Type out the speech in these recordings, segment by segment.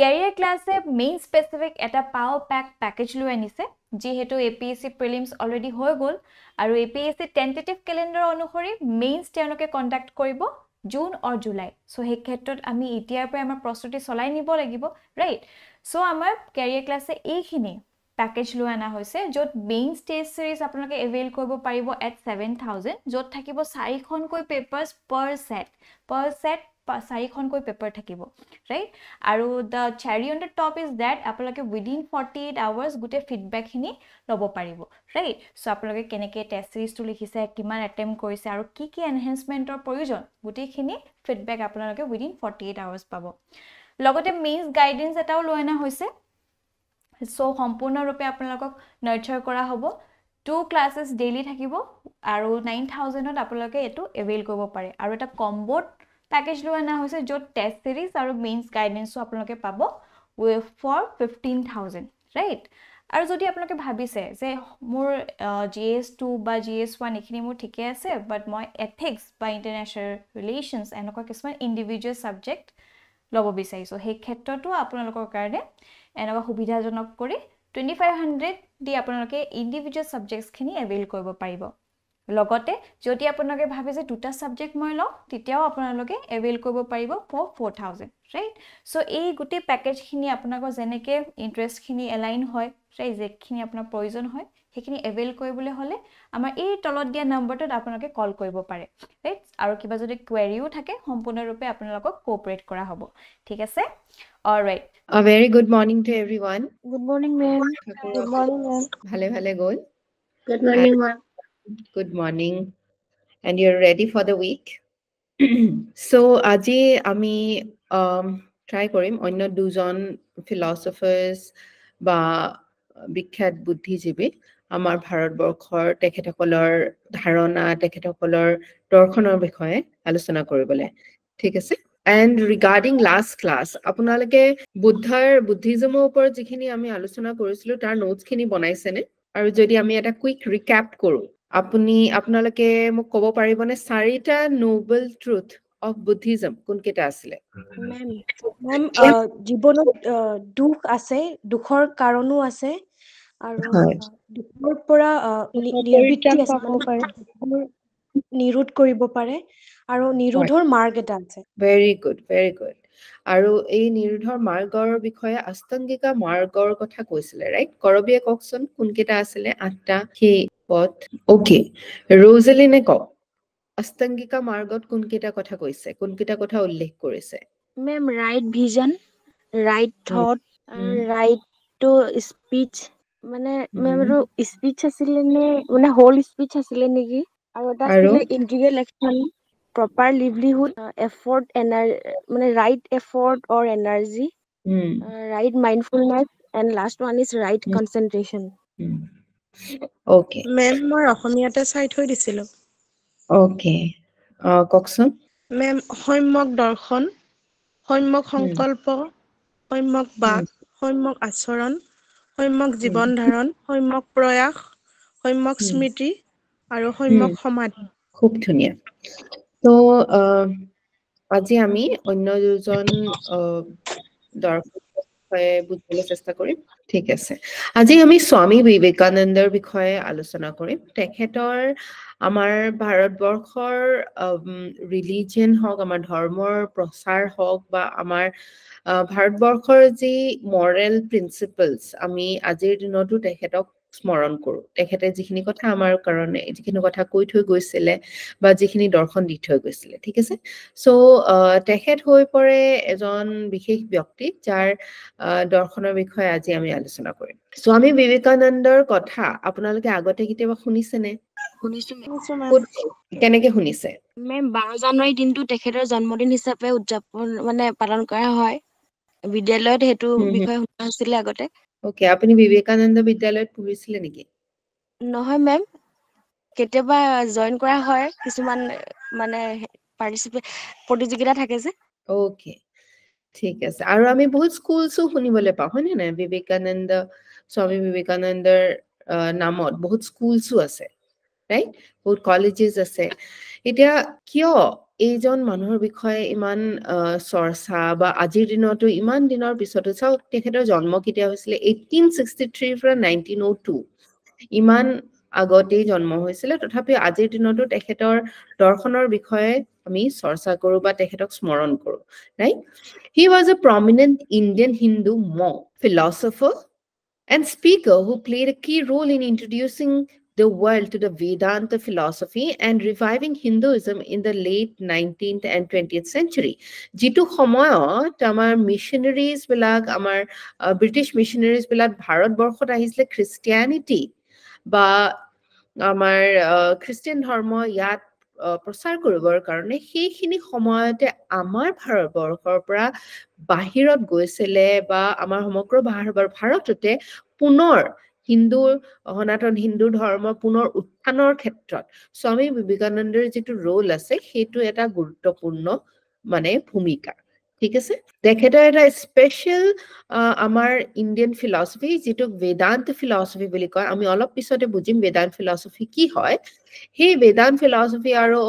Career class main specific eta power package lu anise যেহেতু APSC prelims already হৈ গল আৰু APSC tentative calendar অনুসৰি mains তেওঁলোকে conduct কৰিব June or July so hey ক্ষেত্ৰত আমি এতিয়াৰ পৰা আমাৰ প্ৰস্তুতি চলাই নিব লাগিব ৰাইট সো আমাৰ career class এইখিনি প্যাকেজ লৈ আনা হৈছে যত মেইন টেষ্ট সিৰিজ আপোনালোকে এভেইল কৰিব পাৰিব at 7000 যত থাকিব 4খনকৈ পেপাৰছ per set 4খনকৈ পেপাৰ থাকিব ৰাইট আৰু the cherry on the top is that আপোনালোকে within 48 hours গুটে ফিডব্যাক খিনি লব পাৰিব ৰাইট সো আপোনালোকে কেনেকে টেষ্ট সিৰিজটো লিখিছে কিমান অ্যাটেম্প কৰিছে আৰু কি কি এনহান্সমেন্টৰ প্ৰয়োজন গুটেখিনি ফিডব্যাক আপোনালোকে within 48 hours পাব লগতে মেইনছ গাইডেন্স এটাও লৈ আনা হৈছে সো সম্পূৰ্ণৰূপে আপোনালোকক নাৰ্চাৰ কৰা হ'ব 2 ক্লাसेस ডেইলি থাকিব আৰু 9000 ত আপোনালোকে এটো এভেইল কৰিব পাৰে আৰু এটা কম্বোত প্যাকেজ লৈ আনা হৈছে যত টেষ্ট সিৰিজ আৰু মেইনছ গাইডেন্সও আপোনালোকে পাব for 15000 ৰাইট আৰু যদি আপোনালোকে ভাবিছে যে মোৰ GS2 বা GS1 এখিনি মোৰ ঠিকে আছে বাট মই এথিক্স বা ইন্টাৰনেশ্যনেল ৰিলেশনছ এনেকুৱা কিছুমান ইন্ডিভিজুৱেল সাবজেক্ট লব বিচাৰিছো সেই ক্ষেত্ৰতো আপোনালোকৰ কাৰণে এনেকুৱা সুবিধাজনক কৰি 2500 দি আপোনালোকে ইন্ডিভিজুৱেল সাবজেক্টছ খিনি এভেইল কৰিব পাৰিব লগতে যদি আপোনালোকে ভাবে যে দুটা সাবজেক্ট মই লও তেতিয়াও আপোনালোকে এভেইল কৰিব পাৰিব for 4000 ৰাইট সো এই গুটি প্যাকেজ খিনি আপোনালোকৰ জেনেকে ইন্টাৰেষ্ট খিনি এলাইন হয় ৰাইট যেখিনি আপোনাৰ প্ৰয়োজন হয় সেইখিনি এভেইল কৰিবলৈ হলে আমাৰ এই তলত দিয়া নম্বৰটোত আপোনালোকে কল কৰিব পাৰে ৰাইট আৰু কিবা যদি কোৱেৰিও থাকে সম্পূৰ্ণৰূপে আপোনালোকক কোঅপাৰেট কৰা হ'ব ঠিক আছে alright A very good morning to everyone. Good morning, ma'am. Good morning, ma'am. Bhale bhale gol. Good morning, ma'am. Good morning. And you're ready for the week. So আজি আমি try কৰিম অন্য দুজন philosophers বা বিখ্যাত বুদ্ধিজীৱী আমাৰ ভাৰতবৰ্ষৰ তেখেতসকলৰ ধাৰণা তেখেতসকলৰ দৰ্শনৰ বিষয়ে আলোচনা কৰিবলৈ ঠিক আছে And regarding last class, আপোনালোকে বুদ্ধিজমৰ ওপৰত যিখিনি আমি আলোচনা কৰিছিলো তাৰ নোটছ খিনি বনাইছেনে আৰু যদি আমি এটা কুইক ৰিক্যাপ কৰো আপোনালোকে মোক ক'ব পাৰিবনে চাৰিটা নোবেল ট্ৰুথ অফ বুদ্ধিজম কোনকেইটা আছিলে মেম জীৱনত দুখ আছে দুখৰ কাৰণো আছে আৰু দুখৰ পৰা নিবৃত্তি আছে মানে নিৰোধ কৰিব পাৰে আৰু নিৰোধৰ মাৰ্গ এটা আছে very good আৰু এই নিৰোধৰ মাৰ্গৰ বিষয়ে অষ্টাংগিকা মাৰ্গৰ কথা কৈছিলে ৰাইট কৰবিয়ে কওকচোন কোনকেইটা আছিলে আঠটা সেই পথ ওকে ৰজেলিনে কওক অষ্টাংগিকা মাৰ্গত কোনকেইটা কথা কৈছে কোনকেইটা কথা উল্লেখ কৰিছে ma'am right vision right thought right to speech মানে মেম আৰু স্পিচ আছিল নে মানে হোল স্পিচ আছিল নেকি আৰু এটা আছিল integral action proper livelihood effort মানে right effort or energy right mindfulness and last one is right concentration okay ma'am মই অসমীয়াতে চাই থৈ দিছিলো okay কওকচোন মেম সম্যক দৰ্শন সম্যক সংকল্প সম্যক বাক সম্যক আচৰণ সম্যক জীৱন ধাৰণ সম্যক প্ৰয়াস সম্যক স্মৃতি আৰু সম্যক সমাধি খুব ধুনীয়া তো আজি আমি অন্য দুজন দৰ্শকৰ বিষয়ে বুজিবলৈ চেষ্টা কৰিম ঠিক আছে আজি আমি স্বামী বিবেকানন্দৰ বিষয়ে আলোচনা কৰিম তেখেতৰ আমাৰ ভাৰতবৰ্ষৰ ৰিলিজিয়ন হওক আমাৰ ধৰ্মৰ প্ৰচাৰ হওক বা আমাৰ ভাৰতবৰ্ষৰ যি মৰেল প্ৰিন্সিপলছ আমি আজিৰ দিনতো তেখেতক স্মৰণ কৰো তেখেতে যিখিনি কথা আমাৰ কাৰণে যিখিনি কথা কৈ থৈ গৈছিলে বা যিখিনি দৰ্শন দি থৈ গৈছিলে ঠিক আছে সো তেখেত হৈ পৰে এজন বিশেষ ব্যক্তি যাৰ দৰ্শনৰ বিষয়ে আজি আমি আলোচনা কৰিম স্বামী বিবেকানন্দৰ কথা আপোনালোকে আগতে কেতিয়াবা শুনিছেনে শুনিছো কেনেকে শুনিছে মেম 12 জানুৱাৰী দিনটো তেখেতৰ জন্মদিন হিচাপে উদযাপন মানে পালন কৰা হয় বিদ্যালয়ত হেতু বিষয় শুনা হৈছিল আগতে ওকে আপুনি বিবেকানন্দ বিদ্যালয়ত পঢ়িছিলে নেকি নহয় মেম কেতিয়াবা জয়েন কৰা হয় কিছুমান মানে পাৰ্টিসিপেট প্ৰতিযোগিতা থাকে যে ওকে ঠিক আছে আৰু আমি বহুত স্কুলছো শুনিবলৈ পাওঁ হয়নে নাই বিবেকানন্দ স্বামী বিবেকানন্দৰ নামত বহুত স্কুলছো আছে ৰাইট বহুত কলেজেস আছে এতিয়া কিয় এইজন মানুহৰ বিষয়ে ইমান চৰ্চা বা আজিৰ দিনতো ইমান দিনৰ পিছতো চাওক তেখেতৰ জন্ম কেতিয়া হৈছিলে 1863 পৰা 1902 ইমান আগতেই জন্ম হৈছিলে তথাপি আজিৰ দিনতো তেখেতৰ দৰ্শনৰ বিষয়ে আমি চৰ্চা কৰো বা তেখেতক স্মৰণ কৰো right he was a prominent Indian Hindu monk philosopher and speaker who played a key role in introducing the world to the Vedanta philosophy and reviving Hinduism in the late 19th and 20th century. Jitu সময়ত আমাৰ missionaries বিলাক আমাৰ British missionaries বিলাক ভাৰত বৰ্ষত আহিছিলে Christianity বা আমাৰ Christian ধৰ্ম ইয়াত প্ৰচাৰ কৰিবৰ কাৰণে সেইখিনি সময়তে আমাৰ ভাৰতবৰ্ষৰ পৰা বাহিৰত গৈছিলে বা আমাৰ সমগ্ৰ ভাৰততে পুনৰ হিন্দু সনাতন হিন্দু ধৰ্ম পুনৰ উত্থানৰ ক্ষেত্ৰত স্বামী বিবেকানন্দৰ যিটো ৰোল আছে সেইটো এটা গুৰুত্বপূৰ্ণ মানে ভূমিকা ঠিক আছে তেখেতৰ এটা স্পেশাল আমাৰ ইণ্ডিয়ান ফিলসফি যেটো বেদান্ত ফিলসফি বুলি কয় আমি অলপ পিছতে বুজিম বেদান্ত ফিলসফি কি হয় সেই বেদান্ত ফিলসফি আৰু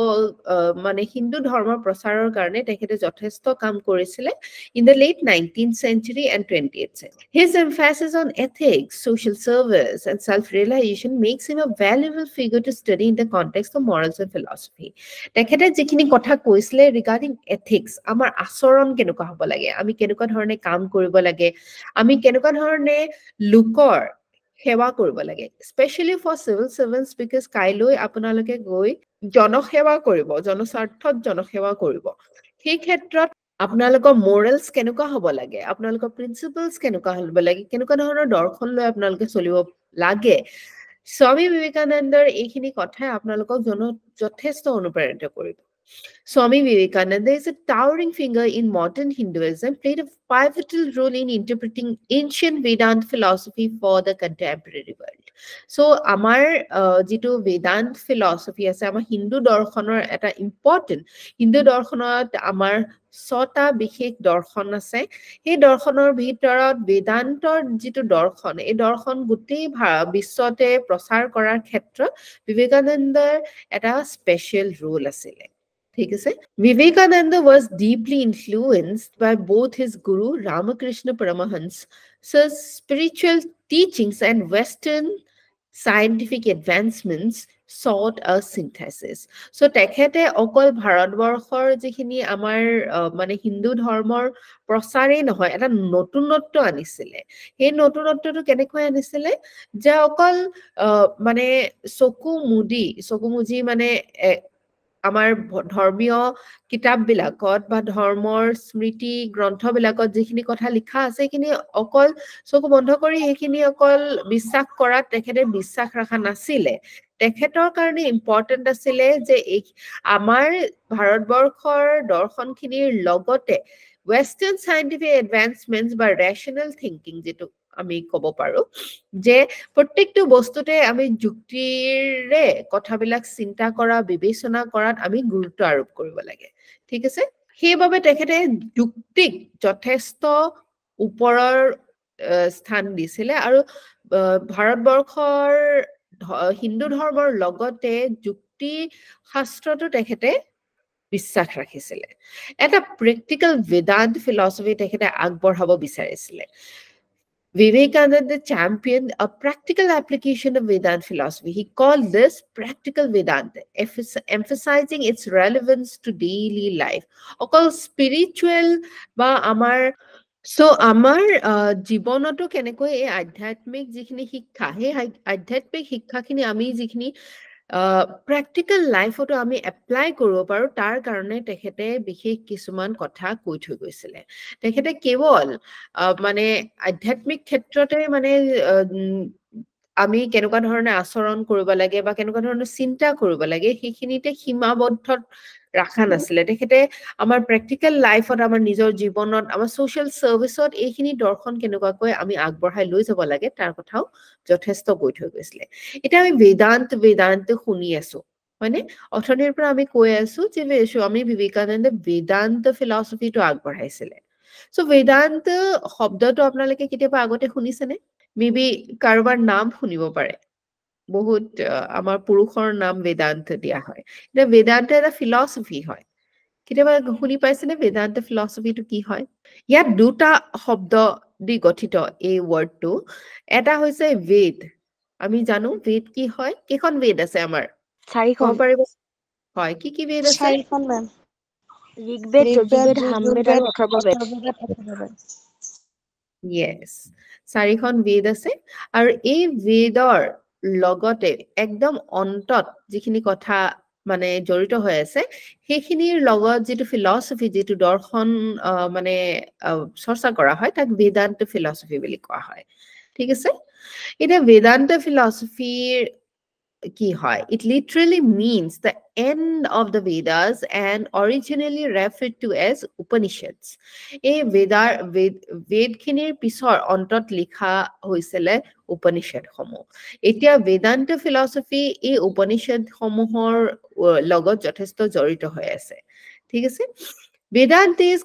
মানে হিন্দু ধৰ্মৰ প্ৰচাৰৰ কাৰণে তেখেতে যথেষ্ট কাম কৰিছিল in the late 19th century and 20th century his emphasis on ethics social service and self-realization makes him a valuable figure to study in the context of morals and philosophy তেখেতে যিখিনি কথা কৈছিলে regarding ethics আমাৰ আচৰণ কেনেকুৱা হ'ব লাগে আমি কেনেকুৱা ধৰণে কাম কৰিব লাগে আমি কেনেকুৱা ধৰণে লোকৰ সেৱা কৰিব লাগে স্পেশালি ফৰ সিভিল সাৰ্ভেন্টস বিকজ কাইলৈ আপোনালোকে গৈ জনসেৱা কৰিব জনস্বাৰ্থত জনসেৱা কৰিব সেই ক্ষেত্ৰত আপোনালোকৰ মোৰেলছ কেনেকুৱা হ'ব লাগে আপোনালোকৰ প্ৰিন্সিপলছ কেনেকুৱা হ'ব লাগে কেনেকুৱা ধৰণৰ দৰ্শন লৈ আপোনালোকে চলিব লাগে স্বামী বিবেকানন্দৰ এইখিনি কথাই আপোনালোকক যথেষ্ট অনুপ্ৰাণিত কৰিব Swami Vivekananda is a towering figure in modern Hinduism, played a pivotal role in interpreting ancient Vedanta philosophy for the contemporary world. So, our jitu Vedanta philosophy ase amar Hindu dorshonor eta important Hindu dorshonot amar sota bishek dorshon ase ei dorshonor bhitorot Vedantor jitu dorshon ei dorshon gutei bishote prasar korar khetrot Vivekanandar eta special role asile ठीक है Vivekananda was deeply influenced by both his guru Ramakrishna Paramahansa's spiritual teachings and Western scientific advancements sought a synthesis so tekhete okol bharatborkhor jikhini amar mane hindu dhormor prosare nohoy eta notunotto anisile he notunotto to kenekhoi anisile je okol mane soku muji mane আমাৰ ধৰ্মীয় কিতাপ বিলাকত বা ধৰ্মৰ স্মৃতি গ্ৰন্থ বিলাকত যিখিনি কথা লিখা আছে কিনি অকল চকু বন্ধ কৰি এইখিনি অকল বিশ্বাস কৰাত তেখেতে বিশ্বাস ৰাখা নাছিলে তেখেতৰ কাৰণে ইম্পৰ্টেন্ট আছিলে যে আমাৰ ভাৰতবৰ্ষৰ দৰ্শনখিনিৰ লগতে Western scientific advancements বা rational thinking যেটো আমি কব পাৰো যে প্ৰত্যেকটো বস্তুতে আমি যুক্তিৰে কথাবিলাক চিন্তা কৰা বিবেচনা কৰাত আমি গুৰুত্ব আৰোপ কৰিব লাগে ঠিক আছে সেইবাবে তেখেতে যুক্তিক যথেষ্ট ওপৰৰ স্থান দিছিলে আৰু ভাৰতবৰ্ষৰ হিন্দু ধৰ্মৰ লগতে যুক্তি শাস্ত্ৰটো তেখেতে বিশ্বাস ৰাখিছিলে এটা প্ৰেক্টিকেল বেদান্ত ফিলসফি তেখেতে আগবঢ়াব বিচাৰিছিলে Vivekananda championed a practical application of Vedanta philosophy. He called this practical Vedanta, emphasizing its relevance to daily life. Okol spiritual ba amar so amar jibonoto kenekoi ei adhyatmik jikhini shikkha he adhyatmik shikkha khini ami jikhini practical life oto ami apply koribo paru tar karone tekhete bishek kisuman kotha কৈ থৈ গৈছিলে তেখেতে কেৱল মানে আধ্যাত্মিক ক্ষেত্ৰতে মানে আমি কেনেকুৱা ধৰণে আচৰণ কৰিব লাগে বা কেনেকুৱা ধৰণে চিন্তা কৰিব লাগে সেইখিনিতে সীমাবদ্ধ ৰাখা নাছিলে তেখেতে আমাৰ প্ৰেক্টিকেল লাইফত আমাৰ নিজৰ জীৱনত আমাৰ সোশ্যাল সাৰ্ভিসত এইখিনি দৰ্শন কেনেকুৱাকৈ আমি আগবঢ়াই লৈ যাব লাগে তাৰ কথাও যথেষ্ট কৈ থৈ গৈছিলে এটা আমি বেদান্ত শুনি আছো মানে অথনিৰ পৰা আমি কৈ আছো যে স্বামী বিবেকানন্দ বেদান্ত ফিলসফিটো আগবঢ়াইছিলে সো বেদান্ত শব্দটো আপোনালোকে কেতিয়াবা আগতে শুনিছেনে মেবি কাৰোবাৰ নাম শুনিব পাৰে বহুত আমাৰ পুৰুষৰ নাম বেদান্ত দিয়া হয় এটা বেদান্ত এটা ফিলসফি হয় কেতিয়াবা শুনি পাইছেনে বেদান্ত ফিলচফিটো কি হয়? ইয়াত দুটা শব্দ দি গঠিত এই ৱৰ্ডটো। এটা হৈছে বেদ। আমি জানো বেদ কি হয়? কেইখন বেদ আছে আমাৰ? ক'ব 4খন পাৰিব? হয়, কি কি বেদ আছে? 4খন মেম ঋগ্বেদ, যজুৰ্বেদ, সামবেদ আৰু অথৰ্ববেদ। Yes, 4খন বেদ আছে আৰু এই বেদৰ লগতে একদম অন্তত যিখিনি কথা মানে জড়িত হৈ আছে সেইখিনিৰ লগত যিটো ফিলচফি যিটো দৰ্শন মানে চৰ্চা কৰা হয় তাক বেদান্ত ফিলচফি বুলি কোৱা হয়। ঠিক আছে? এতিয়া বেদান্ত ফিলচফিৰ কি হয়? It literally means the end of the Vedas and originally referred to as Upanishads. এই বেদখিনিৰ পিছৰ অন্তত লিখা হৈছিলে উপনিষদসমূহ। এতিয়া বেদান্ত ফিলচফি এই উপনিষদসমূহৰ লগত যথেষ্ট জড়িত হৈ আছে। ঠিক আছে? Vedanta is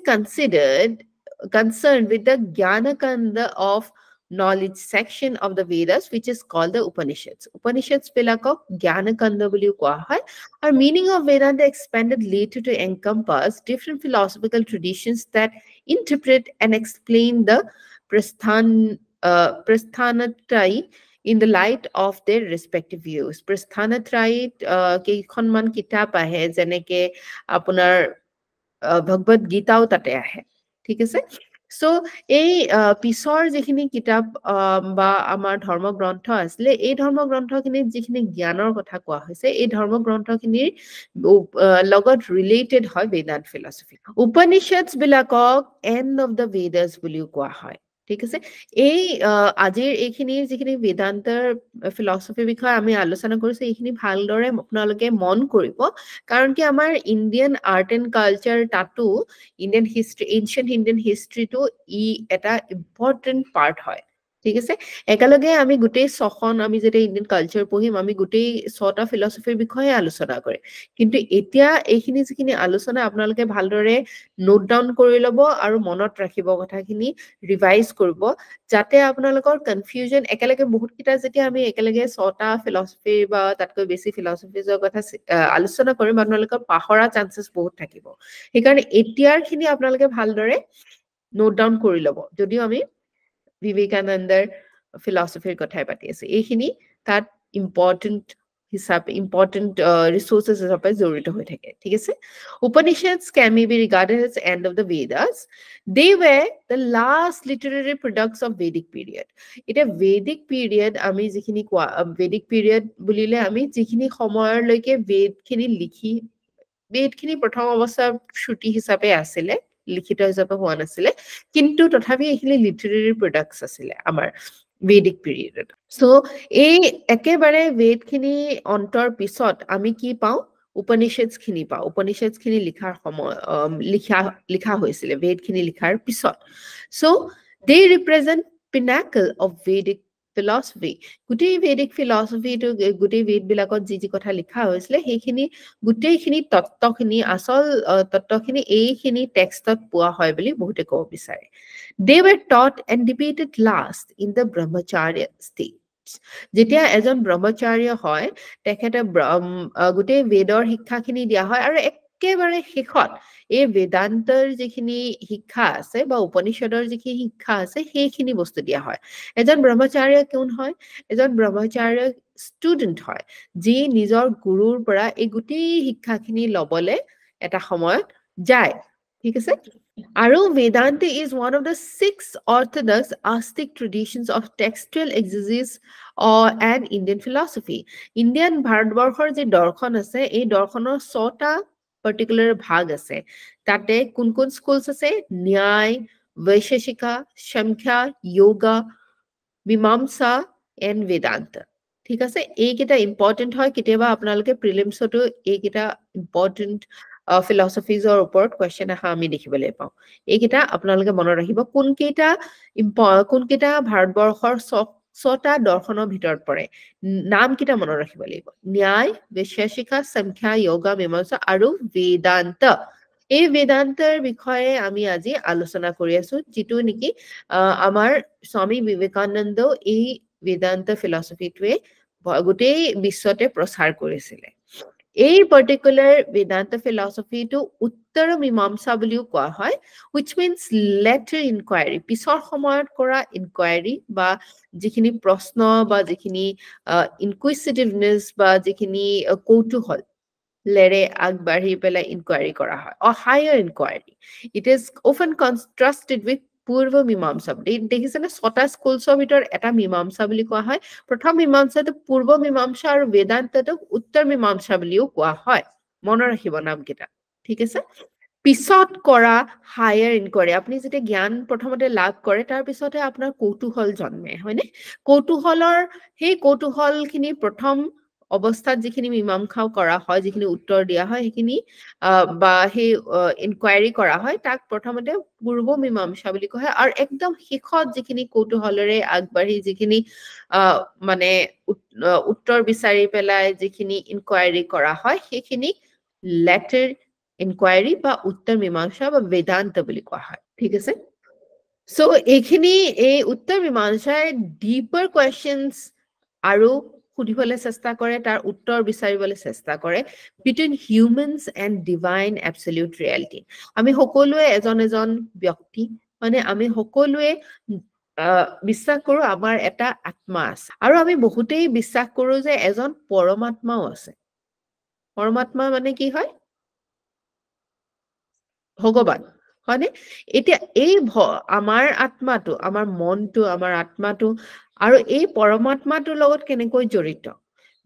concerned with the Jnana-kanda of knowledge section of the Vedas, which is called the Upanishads. Upanishads bilakok Jnana-kanda buliu koa hoy. Our meaning of Vedanta expanded later to encompass different philosophical traditions that interpret and explain the Prasthanatrayi in the light of their respective views. Prasthanatrayi kekhonman kitab ahe jeneke apunar ভগৱদ গীতাও তাতে আহে। ঠিক আছে? So এই পিছৰ যিখিনি কিতাপ বা আমাৰ ধৰ্মগ্ৰন্থ আছিলে এই ধৰ্মগ্ৰন্থখিনিত যিখিনি জ্ঞানৰ কথা কোৱা হৈছে এই ধৰ্মগ্ৰন্থখিনিৰ লগত ৰিলেটেড হয় বেদান্ত ফিলচফি। উপনিষদছ বিলাকক এণ্ড অফ দ্য বেদাস বুলিও কোৱা হয়। ঠিক আছে? এই আজিৰ এইখিনি যিখিনি বেদান্তৰ ফিলচফিৰ বিষয়ে আমি আলোচনা কৰিছো এইখিনি ভালদৰে আপোনালোকে মন কৰিব কাৰণ কি আমাৰ ইণ্ডিয়ান আৰ্ট এণ্ড কালচাৰ তাতো ইণ্ডিয়ান হিষ্ট্ৰী এনচিয়েন্ট ইণ্ডিয়ান হিষ্ট্ৰীটো ই এটা ইম্পৰ্টেণ্ট পাৰ্ট হয়। ঠিক আছে? একেলগে আমি গোটেই 6খন আমি যেতিয়া ইণ্ডিয়ান কালচাৰ পঢ়িম আমি গোটেই 6টা ফিলচফিৰ বিষয়ে আলোচনা কৰিম। কিন্তু এতিয়া এইখিনি যিখিনি আলোচনা আপোনালোকে ভালদৰে নোট ডাউন কৰি ল'ব আৰু মনত ৰাখিব কথাখিনি ৰিভাইজ কৰিব যাতে আপোনালোকৰ কনফিউজন একেলগে বহুত কিটা যেতিয়া আমি একেলগে 6টা ফিলচফি বা তাতকৈ বেছি ফিলচফিজৰ কথা আলোচনা কৰিম আপোনালোকৰ পাহৰা চান্সেছ বহুত থাকিব। সেইকাৰণে এতিয়াৰ খিনি আপোনালোকে ভালদৰে নোট ডাউন কৰি ল'ব। যদিও আমি বিবেকানন্দৰ ফিলচফিৰ কথাই পাতি আছো এইখিনি তাত ইম্পৰ্টেণ্ট resources হিচাপে জড়িত হৈ থাকে। ঠিক আছে? Upanishads can be regarded as end of the Vedas. They were the last literary products of Vedic period. It a Vedic period আমি যিখিনি Vedic period বুলিলে আমি যিখিনি সময়লৈকে বেদখিনি লিখি বেদখিনি প্ৰথম অৱস্থাৰ শ্ৰুতি হিচাপে আছিলে লিখিত হিচাপে হোৱা নাছিলে কিন্তু তথাপি এইখিনি লিটাৰেৰী প্ৰডাক্টছ আছিলে আমাৰ Vedic period. So এই একেবাৰে বেদখিনি অন্তৰ পিছত আমি কি পাওঁ উপনিষদছ খিনি পাওঁ। উপনিষদছ খিনি লিখাৰ সময় লিখা হৈছিলে বেদখিনি লিখাৰ পিছত। So they represent pinnacle of Vedic philosophy. গোটেই Vedic philosophy to গোটেই বেদ বিলাকত যি কথা লিখা হৈছিলে সেইখিনি গোটেইখিনি তত্ত্বখিনি আসল তত্ত্বখিনি এইখিনি টেক্সটত পোৱা হয় বুলি বহুতে ক'ব বিচাৰে। They were taught and debated last in the brahmacharya stage. যেতিয়া এজন ব্ৰহ্মচাৰ্য হয় তেখেতে গোটেই বেদৰ শিক্ষাখিনি দিয়া হয় আৰু একেবাৰে শেষত এই বেদান্তৰ যিখিনি শিক্ষা আছে বা উপনিষদৰ যিখিনি শিক্ষা আছে সেইখিনি বস্তু দিয়া হয়। এজন ব্ৰহ্মচাৰ্য কোন হয়? এজন ব্ৰহ্মচাৰ্য ষ্টুডেণ্ট হয় যি নিজৰ গুৰুৰ পৰা এই গোটেই শিক্ষাখিনি ল'বলে এটা সময়ত যায়। ঠিক আছে? Aru Vedanta is one of the 6 orthodox Astic traditions of textual exegesis and Indian philosophy. Indian Bharatbarshor je dorshon ase, ei dorshonor 6টা particular bhag ase. Tate kun schools ase? Nyay, Vaisheshika, Samkhya, Yoga, Mimamsa and Vedanta. ঠিক আছে? এইকেইটা important হয় কেতিয়াবা আপোনালোকে প্ৰিলিমছতো এইকেইটা important ফিলচফিজৰ ওপৰত question আহা আমি দেখিবলৈ পাওঁ। এইকেইটা আপোনালোকে মনত ৰাখিব কোনকেইটা ভাৰতবৰ্ষৰ 6টা দৰ্শনৰ ভিতৰত পৰে নাম কেইটা মনত ৰাখিব লাগিব ন্যায় বৈশেষিকা সংখ্যা যোগা মীমাংসা আৰু বেদান্ত। এই বেদান্তৰ বিষয়ে আমি আজি আলোচনা কৰি আছো যিটো নেকি আমাৰ স্বামী বিবেকানন্দ এই বেদান্ত ফিলচফিটোৱে গোটেই বিশ্বতে প্ৰচাৰ কৰিছিলে। এই particular Vedanta philosophy to Uttara Mimamsa বুলিও কোৱা হয়, which means later inquiry, পিছৰ সময়ত কৰা inquiry বা যিখিনি প্ৰশ্ন বা যিখিনি inquisitiveness বা যিখিনি কৌতূহল লেৰে আগবাঢ়ি পেলাই inquiry কৰা হয়, or higher inquiry. It is often contrasted with Purva Mimamsa. দেখিছেনে 6টা স্কুলছৰ ভিতৰত এটা মীমাংসা বুলি কোৱা হয়। প্ৰথম মীমাংসাটো পূৰ্ব মীমাংসা আৰু বেদান্তটোক উত্তৰ মীমাংসা বুলিও কোৱা হয়। মনত ৰাখিব নামকেইটা, ঠিক আছে? পিছত কৰা হায়াৰ ইনকুৱাৰী, আপুনি যেতিয়া জ্ঞান প্ৰথমতে লাভ কৰে তাৰ পিছতে আপোনাৰ কৌতূহল জন্মে, হয়নে? কৌতূহলৰ সেই কৌতূহলখিনি প্ৰথম অৱস্থাত যিখিনি মীমাংসা কৰা হয়, যিখিনি উত্তৰ দিয়া হয়, সেইখিনি বা সেই ইনকুৱাৰী কৰা হয়, তাক প্ৰথমতে পূৰ্ব মীমাংসা বুলি কোৱা হয়। আৰু একদম শেষত যিখিনি কৌতূহলেৰে আগবাঢ়ি যিখিনি মানে উত্তৰ বিচাৰি পেলাই যিখিনি ইনকুৱাৰী কৰা হয়, সেইখিনি লেটাৰ ইনকুৱাৰী বা উত্তৰ মীমাংসা বা বেদান্ত বুলি কোৱা হয়, ঠিক আছে? সো এইখিনি এই উত্তৰ মীমাংসাই ডিপাৰ কুৱেশ্যনছ আৰু সুধিবলৈ চেষ্টা কৰে, তাৰ উত্তৰ বিচাৰিবলৈ চেষ্টা কৰে between humans and divine absolute reality. আমি সকলোৱে এজন এজন ব্যক্তি, মানে আমি সকলোৱে বিশ্বাস কৰো আমাৰ এটা আত্মা আছে, আৰু আমি বহুতেই বিশ্বাস কৰো যে এজন পৰমাত্মাও আছে। পৰমাত্মা মানে কি হয়? ভগৱান, হয়নে? এতিয়া এই আমাৰ আত্মাটো, আমাৰ মনটো, আমাৰ আত্মাটো আৰু এই পৰমাত্মাটোৰ লগত কেনেকৈ জড়িত?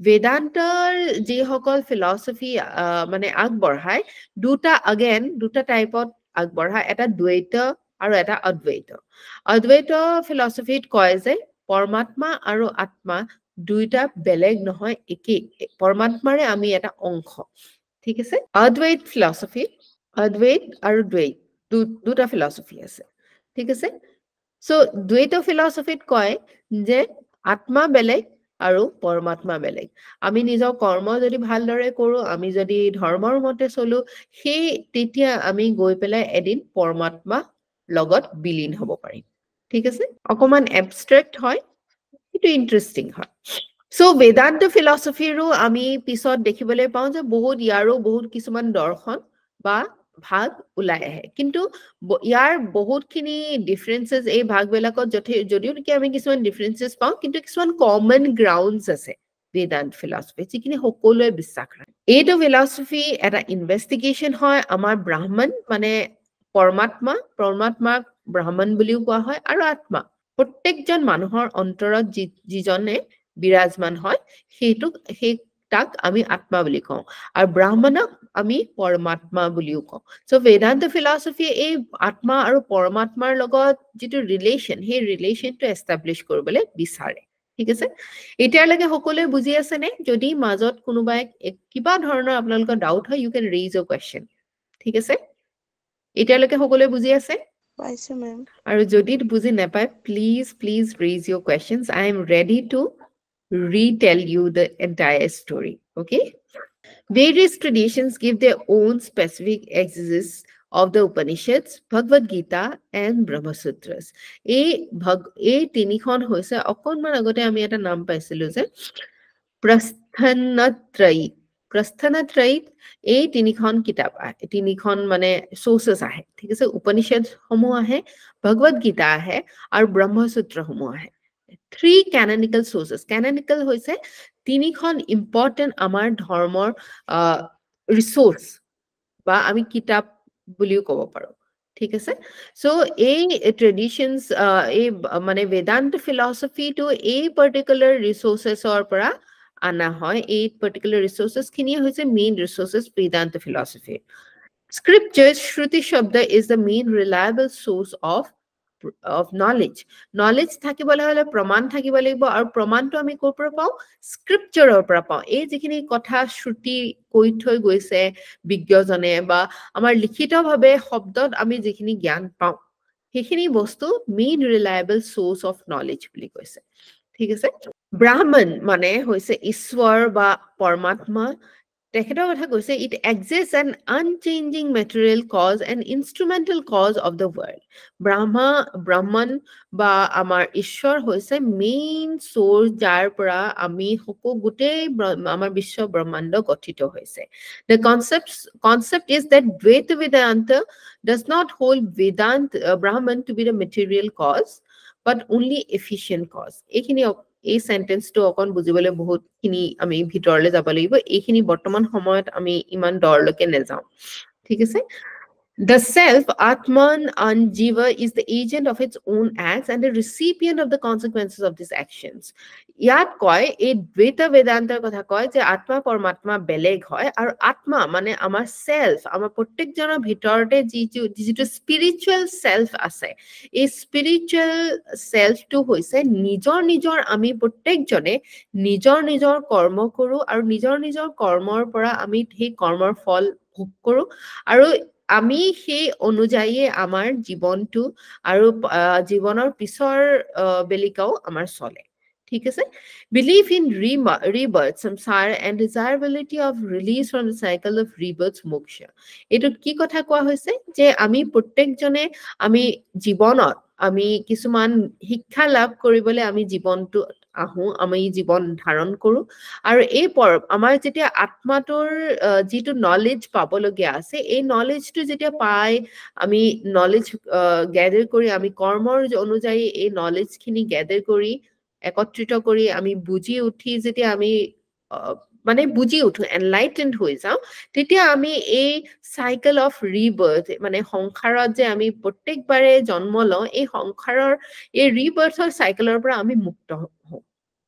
বেদান্তৰ যিসকল ফিলচফি মানে আগবঢ়ায়, দুটা টাইপত আগবঢ়ায়, এটা দ্বৈত আৰু এটা অদ্বৈত। অদ্বৈত ফিলচফিত কয় যে পৰমাত্মা আৰু আত্মা দুইটা বেলেগ নহয়, একেই। পৰমাত্মাৰে আমি এটা অংশ, ঠিক আছে? অদ্বৈত ফিলচফি, অদ্বৈত আৰু দ্বৈত দুটা ফিলচফি আছে, ঠিক আছে? সো দ্বৈত ফিলচফিত কয় যে আত্মা বেলেগ আৰু পৰমাত্মা বেলেগ। আমি নিজৰ কৰ্ম যদি ভালদৰে কৰো, আমি যদি ধৰ্মৰ মতে চলো, সেই তেতিয়া আমি গৈ পেলাই এদিন পৰমাত্মা লগত বিলীন হ'ব পাৰিম, ঠিক আছে? অকমান এবষ্ট্ৰেক্ট হয়, কিন্তু ইণ্টাৰেষ্টিং হয়। সো বেদান্ত ফিলচফিৰো আমি পিছত দেখিবলৈ পাওঁ যে ইয়াৰো বহুত কিছুমান দৰ্শন বা ভাগ ওলাই আহে, কিন্তু ইয়াৰ বহুতখিনি ডিফাৰেন্সেছ এই ভাগবিলাকত যদিও নেকি আমি কিছুমান ডিফাৰেন্সেছ পাওঁ, কিন্তু কিছুমান কমন গ্ৰাউণ্ডছ আছে বেদান্ত ফিলচফি, যিখিনি সকলোৱে বিশ্বাস ৰাখে। এইটো ফিলচফি এটা ইনভেষ্টিগেশ্যন হয় আমাৰ ব্ৰাহ্মণ, মানে পৰমাত্মাক ব্ৰাহ্মণ বুলিও কোৱা হয়, আৰু আত্মা প্ৰত্যেকজন মানুহৰ অন্তৰত যিজনে বিৰাজমান হয়, তাক আমি আত্মা বুলি কওঁ, আৰু ব্ৰাহ্মণক আমি পৰমাত্মা বুলিও কওঁ। সো বেদান্ত ফিলচফি এই আত্মা আৰু পৰমাত্মাৰ লগত যিটো ৰিলেশ্যন, সেই ৰিলেশ্যনটো এষ্টাব্লিছ কৰিবলৈ বিচাৰে, ঠিক আছে? এতিয়ালৈকে সকলোৱে বুজি আছে নে? যদি মাজত কোনোবাই কিবা ধৰণৰ আপোনালোকৰ ডাউট হয়, ইউ কেন ৰেইজ এ কুৱেশ্যন, ঠিক আছে? এতিয়ালৈকে সকলোৱে বুজি আছে? পাইছো মেম। আৰু যদি বুজি নাপায়, please raise Euro questions. I am ready to retell you the entire story, okay? Various traditions give their own specific exegesis of the Upanishads, Bhagavad Gita and Brahma Sutras. এই তিনিখন হৈছে, অকণমান আগতে আমি এটা নাম পাইছিলো যে প্ৰস্থানত্ৰয়ীত এই তিনিখন কিতাপ আহে, তিনিখন মানে চ'ৰ্চেছ আহে, ঠিক আছে? উপনিষদ সমূহ আহে, ভগৱদ গীতা আহে, আৰু ব্ৰহ্মসূত্ৰসমূহ আহে। 3 canonical sources. Canonical হৈছে তিনিখন ইম্পৰ্টেণ্ট আমাৰ ধৰ্মৰ ৰিচোৰ্চ বা আমি কিতাপ বুলিও ক'ব পাৰো, ঠিক আছে? সো এই ট্ৰেডিশ্যনছ, এই মানে বেদান্ত ফিলচফিটো এই পাৰ্টিকুলাৰ ৰিচোৰ্চেছৰ পৰা আনা হয়। এই পাৰ্টিকুলাৰ ৰিচোৰ্চেছখিনিয়ে হৈছে main resources Vedanta philosophy. Scriptures, Shruti Shabda is the main reliable source of knowledge. Knowledge থাকিবলৈ হলে প্ৰমাণ থাকিব লাগিব, আৰু প্ৰমাণটো আমি ক'ৰ পৰা পাওঁ? স্ক্ৰিপচাৰৰ পৰা পাওঁ। এই যিখিনি কথা শ্ৰুতি কৈ থৈ গৈছে বিজ্ঞজনে, বা আমাৰ লিখিতভাৱে শব্দত আমি যিখিনি জ্ঞান পাওঁ, সেইখিনি বস্তু মেইন ৰিলায়েবল সোৰ্স অফ নলেজ বুলি কৈছে, ঠিক আছে? ব্ৰাহ্মণ মানে হৈছে ঈশ্বৰ বা পৰমাত্মা, তেখেতৰ কথা কৈছে it exists an unchanging material cause and instrumental cause of the world. ব্ৰাহ্মণ বা আমাৰ ঈশ্বৰ হৈছে মেইন সোৰ্স যাৰ পৰা আমি গোটেই আমাৰ বিশ্ব ব্ৰহ্মাণ্ড গঠিত হৈছে. The concept is that Dvaita Vedanta does not hold Brahman to be the material cause but only efficient cause. এই সেন্টেন্সটো অকন বুজিবলৈ বহুত খিনি আমি ভিতৰলে যাব লাগিব এইখিনি বৰ্তমান সময়ত আমি ইমান দৰলৈকে নেযাওঁ ঠিক আছে The self, Atman and Jiva, is the agent of its own acts and the recipient of the consequences of these actions. ইয়াত কয় এই দ্বৈত বেদান্তৰ কথা কয় যে আত্মা পৰমাত্মা বেলেগ হয় আৰু আত্মা মানে আমাৰ সেলফ আমাৰ প্ৰত্যেকজনৰ ভিতৰতে যিটো স্পিৰিচুৱেল সেলফ আছে এই স্পিৰিচুৱেল সেলফটো হৈছে নিজৰ আমি প্ৰত্যেকজনে নিজৰ কৰ্ম কৰো আৰু নিজৰ কৰ্মৰ পৰা আমি সেই কৰ্মৰ ফল ভোগ কৰো আৰু আমি সেই অনুযায়ী আমাৰ জীৱনটো আৰু জীৱনৰ পিছৰ বেলিকাও আমাৰ চলে ঠিক আছে belief in rebirth samsara and desirability of release from the cycle of rebirth moksha এটো কি কথা কোৱা হৈছে যে আমি প্ৰত্যেকজনে আমি জীৱনত আমি কিছুমান শিক্ষা লাভ কৰিবলৈ আমি জীৱনটো আহো আমি জীৱন ধাৰণ কৰো আৰু এই আমাৰ যেতিয়া আত্মাটোৰ যিটো নলেজ পাবলগীয়া আছে এই নলেজটো যেতিয়া পাই আমি নলেজ গ্যাদাৰ কৰি আমি কৰ্মৰ অনুযায়ী এই নলেজখিনি গ্যাদাৰ কৰি একত্ৰিত কৰি আমি বুজি উঠি যেতিয়া আমি মানে বুজি উঠো এনলাইটেন্ড হৈ যাওঁ তেতিয়া আমি এই সাইকেল অফ ৰিবাৰ্থ মানে সংসাৰত যে আমি প্ৰত্যেকবাৰে জন্ম লওঁ এই সংসাৰৰ এই ৰিবাৰ্থৰ সাইকেলৰ পৰা আমি মুক্ত হওঁ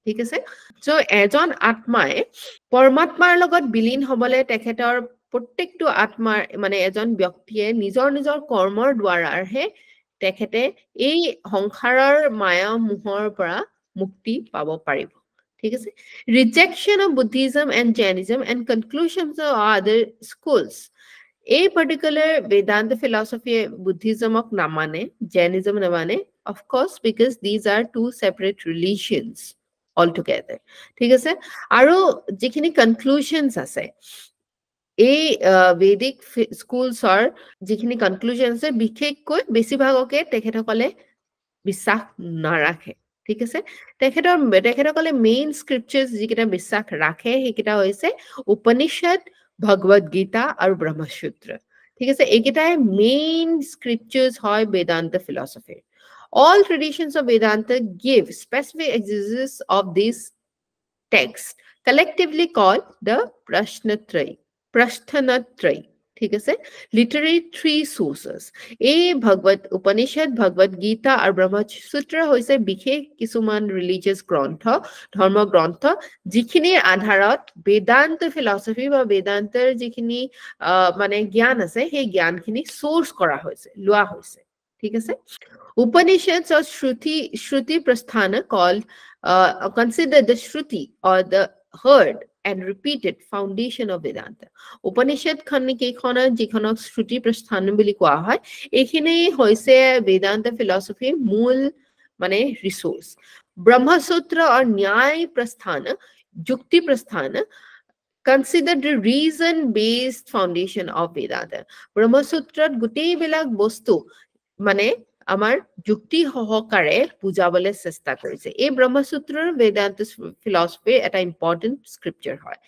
ঠিক আছে সো এজন আত্মাই পৰমাত্মাৰ লগত বিলীন হ'বলে তেখেতৰ প্ৰত্যেকটো আত্মাৰ মানে এজন ব্যক্তিয়ে নিজৰ কৰ্মৰ দ্বাৰাহে তেখেতে এই সংসাৰৰ মায়া মোহৰ পৰা মুক্তি পাব পাৰিব ঠিক আছে rejection of Buddhism and Jainism and conclusions of other schools a particular Vedanta philosophy Buddhism of namane Jainism namane of course because these are two separate religions altogether ঠিক আছে আৰু যিখিনি conclusions আছে এই Vedic schools-ৰ যিখিনি conclusions আছে বিশেষকৈ বেছিভাগকে তেখেতসকলে বিশ্বাস নাৰাখে ঠিক আছে তেখেতসকলে মেইন স্ক্ৰিপচাৰ্ছ যিকেইটা বিশ্বাস ৰাখে সেইকেইটা হৈছে উপনিষদ ভগৱদ গীতা আৰু ব্ৰহ্মসূত্ৰ ঠিক আছে এইকেইটাই মেইন স্ক্ৰিপচাৰ্ছ হয় Vedanta ফিলসফিৰ all traditions of Vedanta give specific exegesis of these texts collectively called the Prasthanatraya ঠিক আছে literary three sources এই ভগৱত উপনিষদ ভগৱদ গীতা আৰু ব্ৰহ্মসূত্ৰ হৈছে বিশেষ কিছুমান ৰিলিজিয়াছ গ্ৰন্থ ধৰ্ম গ্ৰন্থ যিখিনিৰ আধাৰত বেদান্ত ফিলসফি বা বেদান্তৰ যিখিনি মানে জ্ঞান আছে সেই জ্ঞানখিনি সোৰ্স কৰা হৈছে লোৱা হৈছে ঠিক আছে Upanishads or Shruti Prasthana called consider the Shruti or the heard and repeated foundation of Vedanta. Upanishad khani kekhona jikhanok Shruti Prasthana bili koa hoy ekhine hoise Vedanta philosophy mool mane resource. Brahma Sutra or Nyay Prasthana Jukti Prasthana consider the reason based foundation of Vedanta. Brahma Sutra gutei belak bostu mane আমাৰ যুক্তি সহকাৰে বুজাবলে চেষ্টা কৰিছে এই ব্ৰহ্মসূত্ৰৰ বেদান্ত ফিলসফিৰ এটা important স্ক্ৰিপচাৰ হয়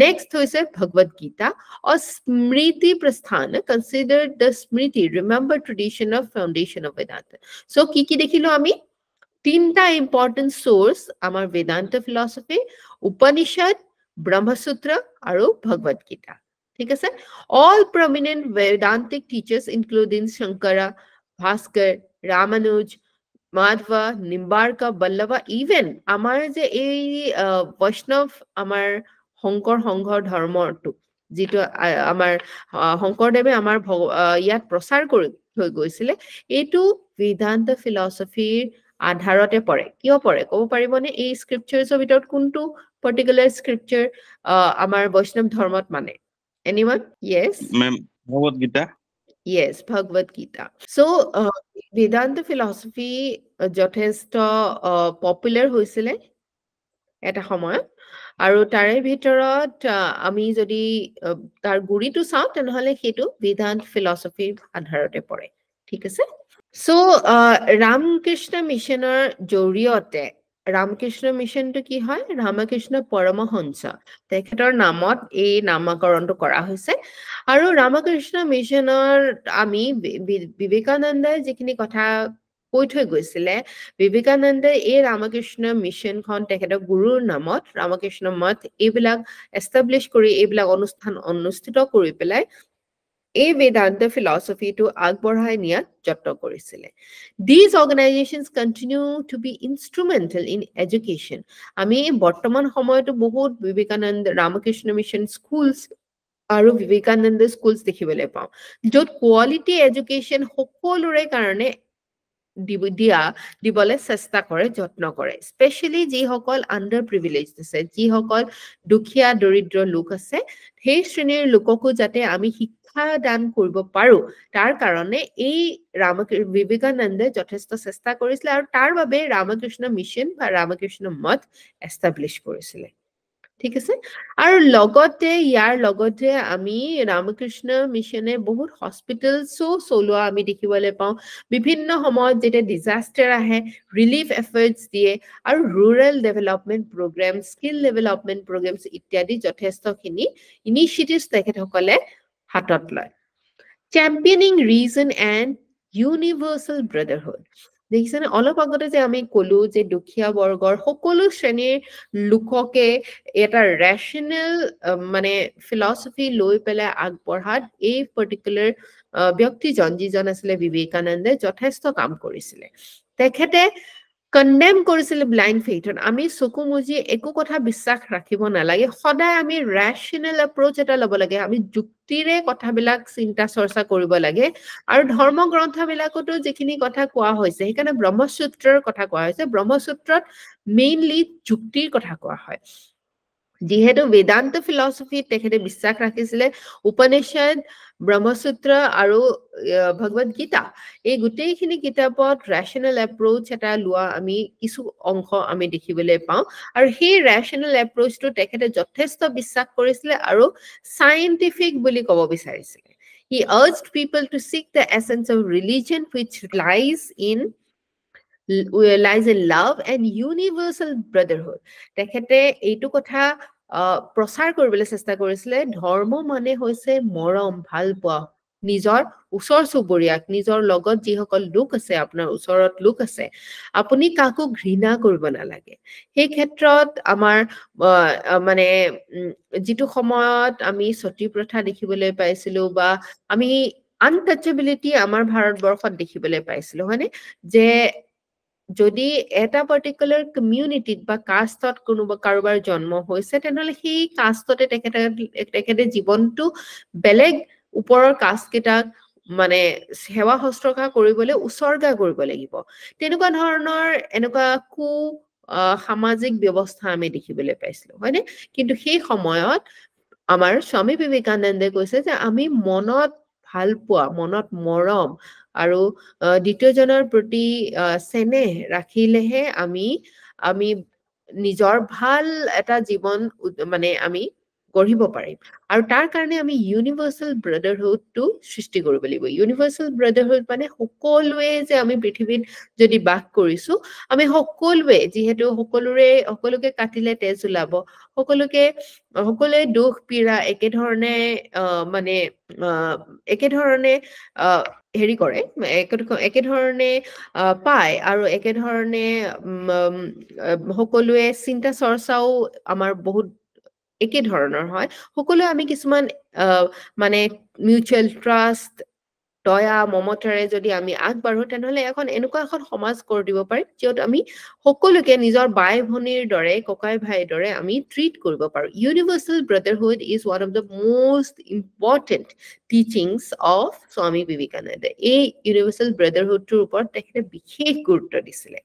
next হৈছে ভগৱদ Gita or স্মৃতি প্ৰস্থান consider the Smriti remember tradition of foundation of Vedanta so কি দেখিলো আমি তিনটা ইম্পৰ্টেন্ট সোৰ্স আমাৰ বেদান্ত ফিলসফি উপনিষদ ব্ৰহ্মসূত্ৰ আৰু ভগৱদ গীতা ঠিক আছে all prominent Vedantic teachers including Shankara Bhaskar, Ramanuj, Madhva, Nimbarka, Ballava, even আমাৰ যে এই বৈষ্ণৱ আমাৰ শংকৰ সংঘৰ ধৰ্মটো যেটো আমাৰ শংকৰদেৱে আমাৰ ইয়াত প্ৰচাৰ কৰি হৈ গৈছিলে এটো বেদান্ত ফিলসফিৰ আধাৰতে পৰে কিয় পৰে ক'ব পাৰিবনে এই স্ক্ৰিপচাৰ্ছৰ ভিতৰত কোনটো পাৰ্টিকুলাৰ স্ক্ৰিপচাৰ আমাৰ বৈষ্ণৱ ধৰ্মত মানে anyone yes ma'am Bhagavad Gita Yes, Bhagavad Gita. So, Vedanta philosophy যথেষ্ট popular হৈছিলে এটা সময়ত আৰু তাৰে ভিতৰত আমি যদি তাৰ গুৰিটো চাওঁ তেনেহলে সেইটো বেদান্ত ফিলচফিৰ আধাৰতে পৰে ঠিক আছে সো ৰামকৃষ্ণ মিছনৰ জৰিয়তে ৰামকৃষ্ণ মিছনটো কি হয় ৰামকৃষ্ণ পৰমহংস তেখেতৰ নামত এই নামকৰণটো কৰা হৈছে আৰু ৰামকৃষ্ণ মিছনৰ আমি বিবেকানন্দই যিখিনি কথা কৈ থৈ গৈছিলে বিবেকানন্দে এই ৰামকৃষ্ণ মিছনখন তেখেতৰ গুৰুৰ নামত ৰামকৃষ্ণ মঠ এইবিলাক এষ্টাব্লিছ কৰি এইবিলাক অনুষ্ঠান অনুষ্ঠিত কৰি পেলাই এই বেদান্ত ফিলচফিটো আগবঢ়াই নিয়াত যত্ন কৰিছিলে These organizations continue to be instrumental in education আমি বৰ্তমান সময়তো বহুত বিবেকানন্দ ৰামকৃষ্ণ মিছন স্কুলছ আৰু বিবেকানন্দ স্কুলছ দেখিবলৈ পাওঁ য'ত কোৱালিটি এডুকেশ্যন সকলোৰে কাৰণে দিবলৈ চেষ্টা কৰে যত্ন কৰে স্পেচিয়েলি যিসকল আণ্ডাৰ প্ৰিভিলেজ আছে যিসকল দুখীয়া দৰিদ্ৰ লোক আছে সেই শ্ৰেণীৰ লোককো যাতে আমি শিক্ষা দান কৰিব পাৰো তাৰ কাৰণে এই বিবেকানন্দে যথেষ্ট চেষ্টা কৰিছিলে আৰু তাৰ বাবে ৰামকৃষ্ণ মিছন বা ৰামকৃষ্ণ মঠ এষ্টাব্লিছ কৰিছিলে ঠিক আছে আৰু লগতে ইয়াৰ লগতে আমি ৰামকৃষ্ণ মিছনে বহুত হস্পিটেলছো চলোৱা আমি দেখিবলৈ পাওঁ বিভিন্ন সময়ত যেতিয়া ডিজাষ্টাৰ আহে ৰিলিফ এফৰ্টছ দিয়ে আৰু rural development program skill development programs ইত্যাদি যথেষ্টখিনি ইনিচিয়েটিভছ তেখেতসকলে হাতত লয় championing reason and universal brotherhood দেখিছেনে অলপ আগতে যে আমি কলো যে দুখীয়া বৰ্গৰ সকলো শ্ৰেণীৰ লোককে এটা ৰেচনেল মানে ফিলচফি লৈ পেলাই আগবঢ়াত এই পাৰ্টিকুলাৰ ব্যক্তিজন যিজন আছিলে বিবেকানন্দে যথেষ্ট কাম কৰিছিলে তেখেতে কণ্ডেম কৰিছিলে ব্লাইণ্ড ফেইথত আমি চকু মুজি একো কথা বিশ্বাস ৰাখিব নালাগে সদায় আমি ৰেচনেল এপ্ৰ'চ এটা ল'ব লাগে আমি যুক্তিৰে কথাবিলাক চিন্তা চৰ্চা কৰিব লাগে আৰু ধৰ্ম গ্ৰন্থবিলাকতো যিখিনি কথা কোৱা হৈছে সেইকাৰণে ব্ৰহ্মসূত্ৰৰ কথা কোৱা হৈছে ব্ৰহ্মসূত্ৰত মেইনলি যুক্তিৰ কথা কোৱা হয় যিহেতু বেদান্ত ফিলচফিত তেখেতে বিশ্বাস ৰাখিছিলে উপনিষদ ব্ৰহ্মসূত্ৰ আৰু ভগৱদ গীতা এই গোটেইখিনি কিতাপত ৰেচনেল এপ্ৰ'চ এটা লোৱা আমি কিছু অংশ আমি দেখিবলৈ পাওঁ আৰু সেই ৰেচনেল এপ্ৰ'চটো তেখেতে যথেষ্ট বিশ্বাস কৰিছিলে আৰু চাইণ্টিফিক বুলি ক'ব বিচাৰিছিলে He urged people to seek the essence of religion which lies in love and universal brotherhood. তেখেতে এইটো কথা প্ৰচাৰ কৰিবলৈ চেষ্টা কৰিছিলে ধৰ্ম মানে হৈছে মৰম ভাল পোৱা নিজৰ ওচৰ চুবুৰীয়াক নিজৰ লগত যিসকল লোক আছে আপোনাৰ ওচৰত লোক আছে আপুনি কাকো ঘৃণা কৰিব নালাগে সেই ক্ষেত্ৰত আমাৰ মানে যিটো সময়ত আমি সতী প্ৰথা দেখিবলৈ পাইছিলো বা আমি আনটাচেবিলিটি আমাৰ ভাৰতবৰ্ষত দেখিবলৈ পাইছিলো হয়নে যে যদি এটা পাৰ্টিকুলাৰ কমিউনিটিত বা কাষ্টত কোনোবা কাৰোবাৰ জন্ম হৈছে তেনেহলে সেই কাষ্টতে তেখেতে জীৱনটো বেলেগ ওপৰৰ কাষ্ট কেইটাক মানে সেৱা শুশ্ৰূষা কৰিবলৈ উৎসৰ্গা কৰিব লাগিব তেনেকুৱা ধৰণৰ এনেকুৱা সামাজিক ব্যৱস্থা আমি দেখিবলৈ পাইছিলো হয়নে কিন্তু সেই সময়ত আমাৰ স্বামী বিবেকানন্দে কৈছে যে আমি মনত ভাল পোৱা মনত মৰম আৰু দ্বিতীয়জনৰ প্ৰতি চেনেহ ৰাখিলেহে আমি নিজৰ ভাল এটা জীৱন মানে আমি গঢ়িব পাৰিম আৰু তাৰ কাৰণে আমি ইউনিভাৰ্চেল ব্ৰাদাৰহুডটো সৃষ্টি কৰিব লাগিব ইউনিভাৰ্চেল ব্ৰাদাৰহুড মানে সকলোৱে যে আমি পৃথিৱীত যদি বাস কৰিছো আমি সকলোৱে যিহেতু সকলোকে কাটিলে তেজ ওলাব সকলোৱে দুখ পীড়া একেধৰণে মানে একেধৰণে হেৰি কৰে একেধৰণে পায় আৰু একেধৰণে সকলোৱে চিন্তা চৰ্চাও আমাৰ বহুত একে ধৰণৰ হয় সকলোৱে আমি কিছুমান মানে মিউচুৱেল ট্ৰাষ্ট দয়া মমতাৰে যদি আমি আগবাঢ়ো তেনেহলে এনেকুৱা এখন সমাজ কৰি দিব পাৰিম য'ত আমি সকলোকে নিজৰ বাই ভনীৰ দৰে ককাই ভাইৰ দৰে আমি ট্ৰিট কৰিব পাৰো universal brotherhood is one of the most important teachings of Swami বিবেকানন্দে এই ইউনিভাৰ্চেল ব্ৰাদাৰহুডটোৰ ওপৰত তেখেতে বিশেষ গুৰুত্ব দিছিলে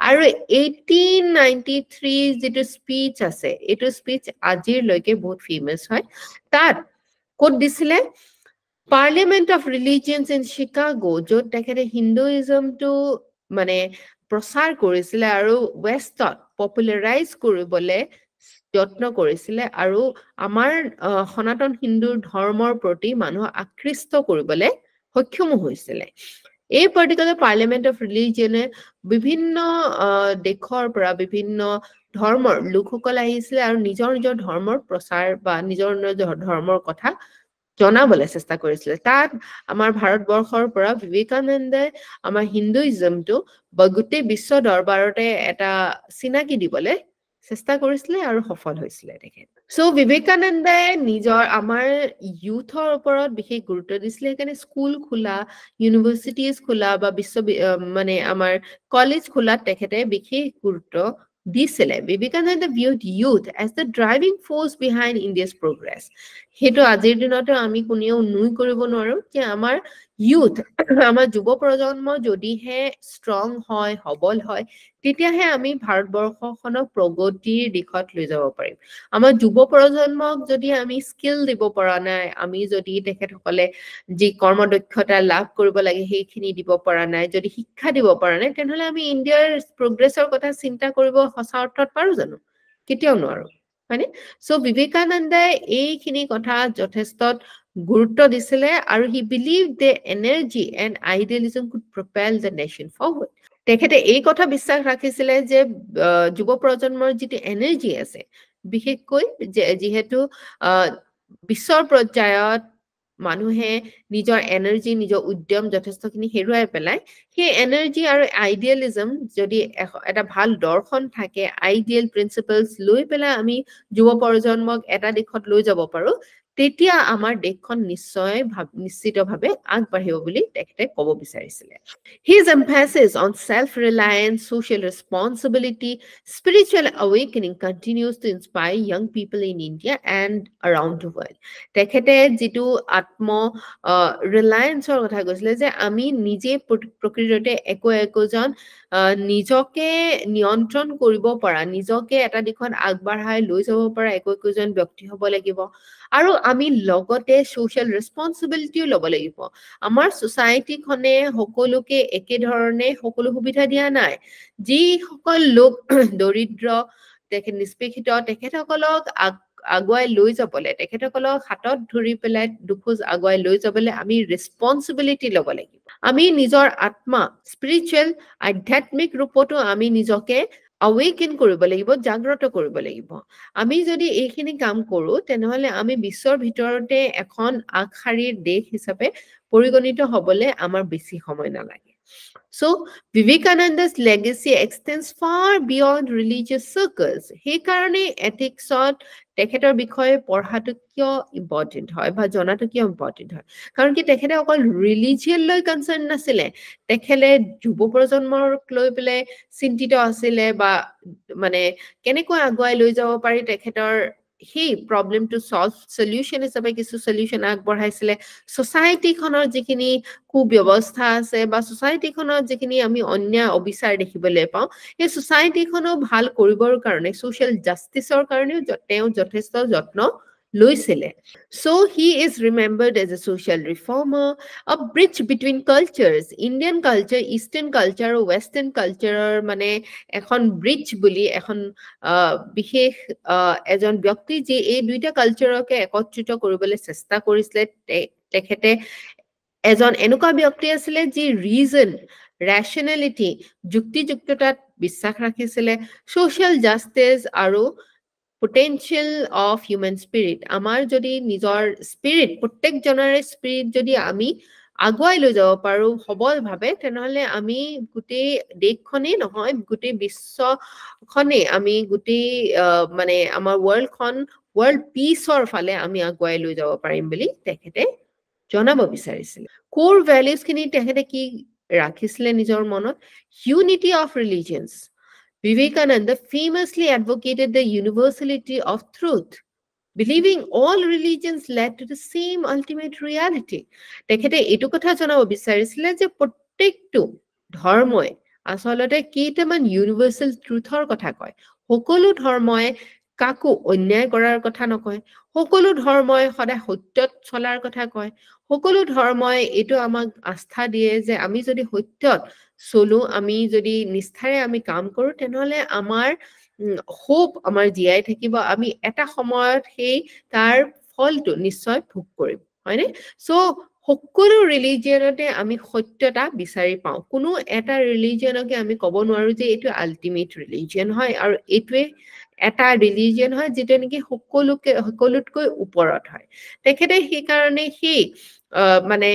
আৰু 1893 যিটো স্পীচ আছে এইটো স্পীচ আজিলৈকে বহুত ফেমাছ হয় তাত ক'ত দিছিলে পাৰ্লিয়ামেণ্ট অফ ৰিলিজিয়নছ ইন চিকাগো য'ত তেখেতে হিন্দুইজমটো মানে প্ৰচাৰ কৰিছিলে আৰু ৱেষ্টত পপুলাৰাইজ কৰিবলৈ যত্ন কৰিছিলে আৰু আমাৰ সনাতন হিন্দুৰ ধৰ্মৰ প্ৰতি মানুহক আকৃষ্ট কৰিবলৈ সক্ষম হৈছিলে এই পাৰ্টিকুলাৰ পাৰ্লিয়ামেন্ট অফ ৰিলিজিয়নে বিভিন্ন দেশৰ পৰা বিভিন্ন ধৰ্মৰ লোকসকল আহিছিলে আৰু নিজৰ নিজৰ ধৰ্মৰ প্ৰচাৰ বা নিজৰ নিজৰ ধৰ্মৰ কথা জনাবলৈ চেষ্টা কৰিছিলে তাত আমাৰ ভাৰতবৰ্ষৰ পৰা বিবেকানন্দই আমাৰ হিন্দুইজমটো বা গোটেই বিশ্ব দৰবাৰতে এটা চিনাকি দিবলৈ চেষ্টা কৰিছিলে আৰু সফল হৈছিলে তেখেত সো বিবেকানন্দই নিজৰ আমাৰ ইউথৰ ওপৰত বিশেষ গুৰুত্ব দিছিলে সেইকাৰণে স্কুল খোলা ইউনিভাৰ্চিটিজ খোলা বা মানে আমাৰ কলেজ খোলাত তেখেতে বিশেষ গুৰুত্ব দিছিলে Vivekananda viewed youth as the driving force behind India's progress সেইটো আজিৰ দিনতো আমি কোনেও নুই কৰিব নোৱাৰো যে আমাৰ youth আমাৰ যুৱ প্ৰজন্ম যদিহে strong হয় সবল হয় তেতিয়াহে আমি ভাৰতবৰ্ষখনক প্ৰগতিৰ দিশত লৈ যাব পাৰিম আমাৰ যুৱ প্ৰজন্মক যদি আমি স্কিল দিব পৰা নাই আমি যদি তেখেতসকলে যি কৰ্মদক্ষতা লাভ কৰিব লাগে সেইখিনি দিব পৰা নাই যদি শিক্ষা দিব পৰা নাই তেনেহলে আমি ইণ্ডিয়াৰ প্ৰগ্ৰেছৰ কথা চিন্তা কৰিব সঁচা অৰ্থত পাৰো জানো কেতিয়াও নোৱাৰো হয়নে সো বিবেকানন্দই এইখিনি কথা যথেষ্ট গুৰুত্ব দিছিলে আৰু he believe the energy and idealism could propel the nation forward তেখেতে এই কথা বিশ্বাস ৰাখিছিলে যে যুৱ প্ৰজন্মৰ যিটো এনাৰ্জি আছে বিশেষকৈ যিহেতু বিশ্বৰ পৰ্যায়ত মানুহে নিজৰ এনাৰ্জি নিজৰ উদ্যম যথেষ্টখিনি হেৰুৱাই পেলাই সেই এনাৰ্জি আৰু আইডিয়েলিজম যদি এটা ভাল দৰ্শন থাকে আইডিয়েল প্ৰিন্সিপলছ লৈ পেলাই আমি যুৱ প্ৰজন্মক এটা দিশত লৈ যাব পাৰো তেতিয়া আমাৰ দেশখন নিশ্চিতভাৱে আগবাঢ়িব বুলি তেখেতে ক'ব বিচাৰিছিলে His emphasis on self-reliance, social responsibility, spiritual awakening continues to inspire young people in India and around the world. তেখেতে যিটো ৰিলায়েন্সৰ কথা কৈছিলে যে আমি নিজে প্ৰকৃততে একোজন নিজকে নিয়ন্ত্ৰণ কৰিব পৰা নিজকে এটা দিশত আগবঢ়াই লৈ যাব পৰা একোজন ব্যক্তি হ'ব লাগিব আৰু আমি লগতে সোশ্যাল ৰেসপন্সিবিলিটিও ল'ব লাগিব আমাৰ সোসাইটিখনে সকলোকে একে ধৰণে সকলো সুবিধা দিয়া নাই যিসকল লোক দৰিদ্ৰ তেখেত নিষ্পেষিত তেখেতসকলক আগুৱাই লৈ যাবলৈ তেখেতসকলক হাতত ধৰি পেলাই দুখোজ আগুৱাই লৈ যাবলৈ আমি ৰেসপন্সিবিলিটি ল'ব লাগিব আমি নিজৰ আত্মা স্পিৰিচুৱেল আধ্যাত্মিক ৰূপতো আমি নিজকে awaken কৰিব লাগিব জাগ্ৰত কৰিব লাগিব আমি যদি এইখিনি কাম কৰো তেনেহলে আমি বিশ্বৰ ভিতৰতে এখন আগশাৰীৰ দেশ হিচাপে পৰিগণিত হ'বলৈ আমাৰ বেছি সময় নালাগে So, Vivekananda's legacy extends far beyond religious circles. সেই কাৰণে ethicsত তেখেতৰ বিষয়ে পঢ়াটো কিয় ইম্পৰ্টেন্ট হয় বা জনাটো কিয় ইম্পৰ্টেন্ট হয় কাৰণ কি তেখেতে অকল ৰিলিজিয়ন লৈ কনসাৰ্ন নাছিলে তেখেতে যুৱ প্ৰজন্মক লৈ পেলাই চিন্তিত আছিলে বা মানে কেনেকৈ আগুৱাই লৈ যাব পাৰি তেখেতৰ সেই প্ৰবলেমটো সলভ সলিউশন হিচাপে কিছু সলিউশন আগবঢ়াইছিলে সোসাইটিখনৰ যিখিনি কুব্যৱস্থা আছে বা সোসাইটিখনত যিখিনি আমি অন্যায় অবিচাৰ দেখিবলৈ পাওঁ এই সোসাইটিখনো ভাল কৰিবৰ কাৰণে সোশ্যাল জাস্টিসৰ কাৰণেও তেওঁ যথেষ্ট যত্ন লৈছিলে so he is remembered as a social reformer a bridge between cultures Indian culture eastern culture আৰু western culture মানে এখন ব্ৰিজ বুলি এখন বিশেষ এজন ব্যক্তি যে এই দুইটা কালচাৰকে একত্ৰিত কৰিবলৈ চেষ্টা কৰিছিলে তেখেতে এজন এনেকুৱা ব্যক্তি আছিলে যি ৰিজন ৰেশনালিটি যুক্তিযুক্ততাত বিশ্বাস ৰাখিছিলে সোশ্যাল জাস্টিস আৰু potential of human spirit আমাৰ যদি নিজৰ স্পিৰিট প্ৰত্যেকজনৰে স্পিৰিট যদি আমি আগুৱাই লৈ যাব পাৰো সবলভাৱে তেনেহলে আমি গোটেই দেশখনেই নহয় গোটেই বিশ্বখনে আমি গোটেই মানে আমাৰ ওয়াৰ্ল্ড পিসৰ ফালে আমি আগুৱাই লৈ যাব পাৰিম বুলি তেখেতে জনাব বিচাৰিছিল কোৰ ভ্যালুজ খিনি তেখেতে কি ৰাখিছিলে নিজৰ মনত unity of religions Vivekananda famously advocated the universality of truth, believing all religions led to the same ultimate reality. তেখেতে এইটো কথা জনাব বিচাৰিছিলে যে প্ৰত্যেকটো ধৰ্মই আসলতে কেইটামান ইউনিভাৰ্সাল ট্ৰুথৰ কথা কয় সকলো ধৰ্মই কাকো অন্যায় কৰাৰ কথা নকয় সকলো ধৰ্মই সদায় সত্যত চলাৰ কথা কয় সকলো ধৰ্মই এইটো আমাক আস্থা দিয়ে যে আমি যদি সত্যত চলো আমি যদি নিষ্ঠাৰে আমি কাম কৰো তেনেহলে আমাৰ হোপ আমাৰ জীয়াই থাকিব আমি এটা সময়ত সেই তাৰ ফলটো নিশ্চয় ভোগ কৰিম হয়নে সো সকলো ৰিলিজিয়নতে আমি সত্যতা বিচাৰি পাওঁ কোনো এটা ৰিলিজিয়নকে আমি ক'ব নোৱাৰো যে এইটো আল্টিমেট ৰিলিজিয়ন হয় আৰু এইটোৱে এটা ৰিলিজিয়ন হয় যেটা নেকি সকলোতকৈ ওপৰত হয় তেখেতে সেই কাৰণে সেই মানে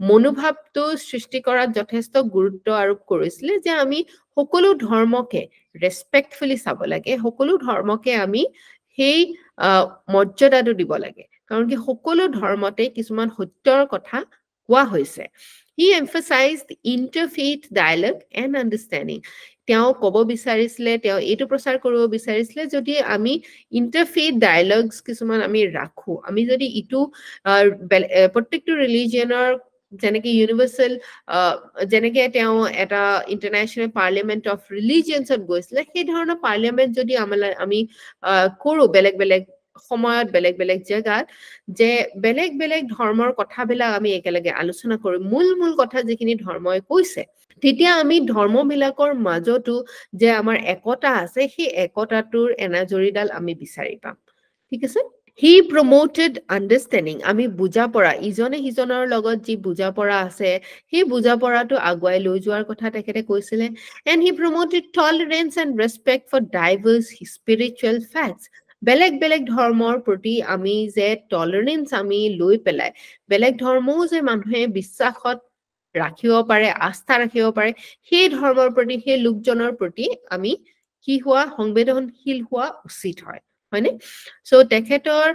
মনোভাৱটো সৃষ্টি কৰাত যথেষ্ট গুৰুত্ব আৰোপ কৰিছিলে যে আমি সকলো ধৰ্মকে ৰেসপেক্টফুলি চাব লাগে সকলো ধৰ্মকে আমি সেই মৰ্যাদাটো দিব লাগে কাৰণ কি সকলো ধৰ্মতে কিছুমান সত্যৰ কথা কোৱা হৈছে He emphasized interfaith dialogue and understanding তেওঁ ক'ব বিচাৰিছিলে তেওঁ এইটো প্ৰচাৰ কৰিব বিচাৰিছিলে যদি আমি ইণ্টাৰফেথ ডায়ালগছ কিছুমান আমি ৰাখো আমি যদি ইটো প্ৰত্যেকটো ৰিলিজিয়নৰ যেনেকে ইউনিভাৰ্সেল যেনেকে তেওঁ এটা ইন্টাৰনেশ্যনেল পাৰ্লিয়ামেন্ট অফ ৰিলিজিয়নছত গৈছিলে সেই ধৰণৰ পাৰ্লিয়ামেন্ট যদি আমি কৰো বেলেগ বেলেগ সময়ত বেলেগ বেলেগ জেগাত যে বেলেগ বেলেগ ধৰ্মৰ কথাবিলাক আমি একেলগে আলোচনা কৰো মূল কথা যিখিনি ধৰ্মই কৈছে তেতিয়া আমি ধৰ্মবিলাকৰ মাজতো যে আমাৰ একতা আছে সেই একতাটোৰ এনাজৰীডাল আমি বিচাৰি পাম ঠিক আছে He promoted understanding আমি বুজা পৰা ইজনে সিজনৰ লগত যি বুজা পৰা আছে সেই বুজা পৰাটো আগুৱাই লৈ যোৱাৰ কথা তেখেতে কৈছিলে and he promoted tolerance and respect for diverse spiritual facts বেলেগ বেলেগ ধৰ্মৰ প্ৰতি আমি যে টলাৰেন্স আমি লৈ পেলাই বেলেগ ধৰ্মও যে মানুহে বিশ্বাসত ৰাখিব পাৰে আস্থা ৰাখিব পাৰে সেই ধৰ্মৰ প্ৰতি সেই লোকজনৰ প্ৰতি আমি কি হোৱা সংবেদনশীল হোৱা উচিত হয় হয়নে সো তেখেতৰ